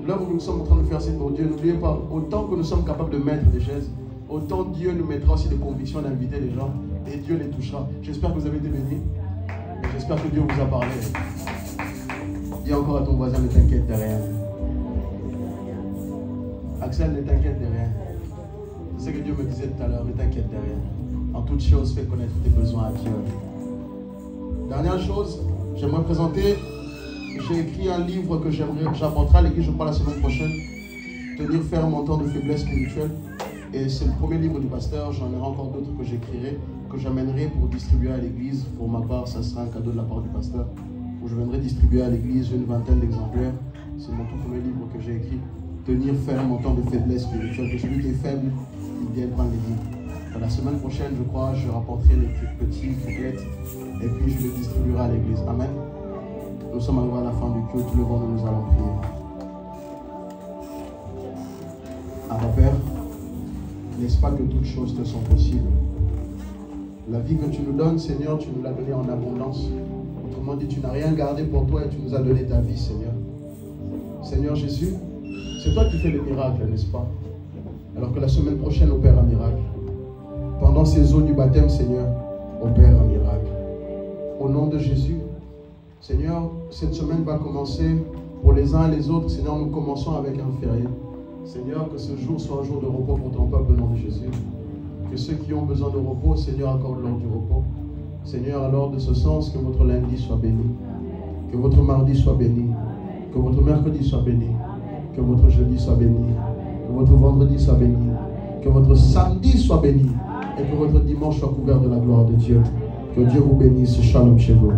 L'heure où nous sommes en train de faire c'est pour Dieu, n'oubliez pas, autant que nous sommes capables de mettre des chaises, autant Dieu nous mettra aussi des convictions d'inviter les gens et Dieu les touchera. J'espère que vous avez été bénis. J'espère que Dieu vous a parlé. Dis encore à ton voisin, ne t'inquiète de rien. Axel, ne t'inquiète de rien. C'est ce que Dieu me disait tout à l'heure, ne t'inquiète de rien. En toute chose, fais connaître tes besoins à Dieu. Dernière chose, j'aimerais présenter, j'ai écrit un livre que j'apporterai à l'église, je crois, la semaine prochaine. Tenir ferme en temps de faiblesse spirituelle. Et c'est le premier livre du pasteur, j'en aurai encore d'autres que j'écrirai, que j'amènerai pour distribuer à l'église. Pour ma part, ça sera un cadeau de la part du pasteur, où je viendrai distribuer à l'église une 20aine d'exemplaires. C'est mon tout premier livre que j'ai écrit. Tenir ferme en temps de faiblesse spirituelle. Que celui qui est faible, il vienne prendre les livres. La semaine prochaine, je crois, je rapporterai les petits bouquettes et puis je les distribuerai à l'église. Amen. Nous sommes arrivés à la fin du culte, le vent, nous allons prier. Abba Père, n'est-ce pas que toutes choses te sont possibles? La vie que tu nous donnes, Seigneur, tu nous l'as donnée en abondance. Autrement dit, tu n'as rien gardé pour toi et tu nous as donné ta vie, Seigneur. Seigneur Jésus, c'est toi qui fais les miracles, n'est-ce pas? Alors que la semaine prochaine, opère un miracle. Pendant ces eaux du baptême, Seigneur, opère un miracle. Au nom de Jésus, Seigneur, cette semaine va commencer pour les uns et les autres. Seigneur, nous commençons avec un férié. Seigneur, que ce jour soit un jour de repos pour ton peuple au nom de Jésus. Que ceux qui ont besoin de repos, Seigneur, accorde-leur du repos. Seigneur, alors de ce sens, que votre lundi soit béni. Que votre mardi soit béni. Que votre mercredi soit béni. Que votre jeudi soit béni. Que votre vendredi soit béni. Que votre samedi soit béni. Et que votre dimanche soit couvert de la gloire de Dieu. Que Dieu vous bénisse. Shalom chez vous.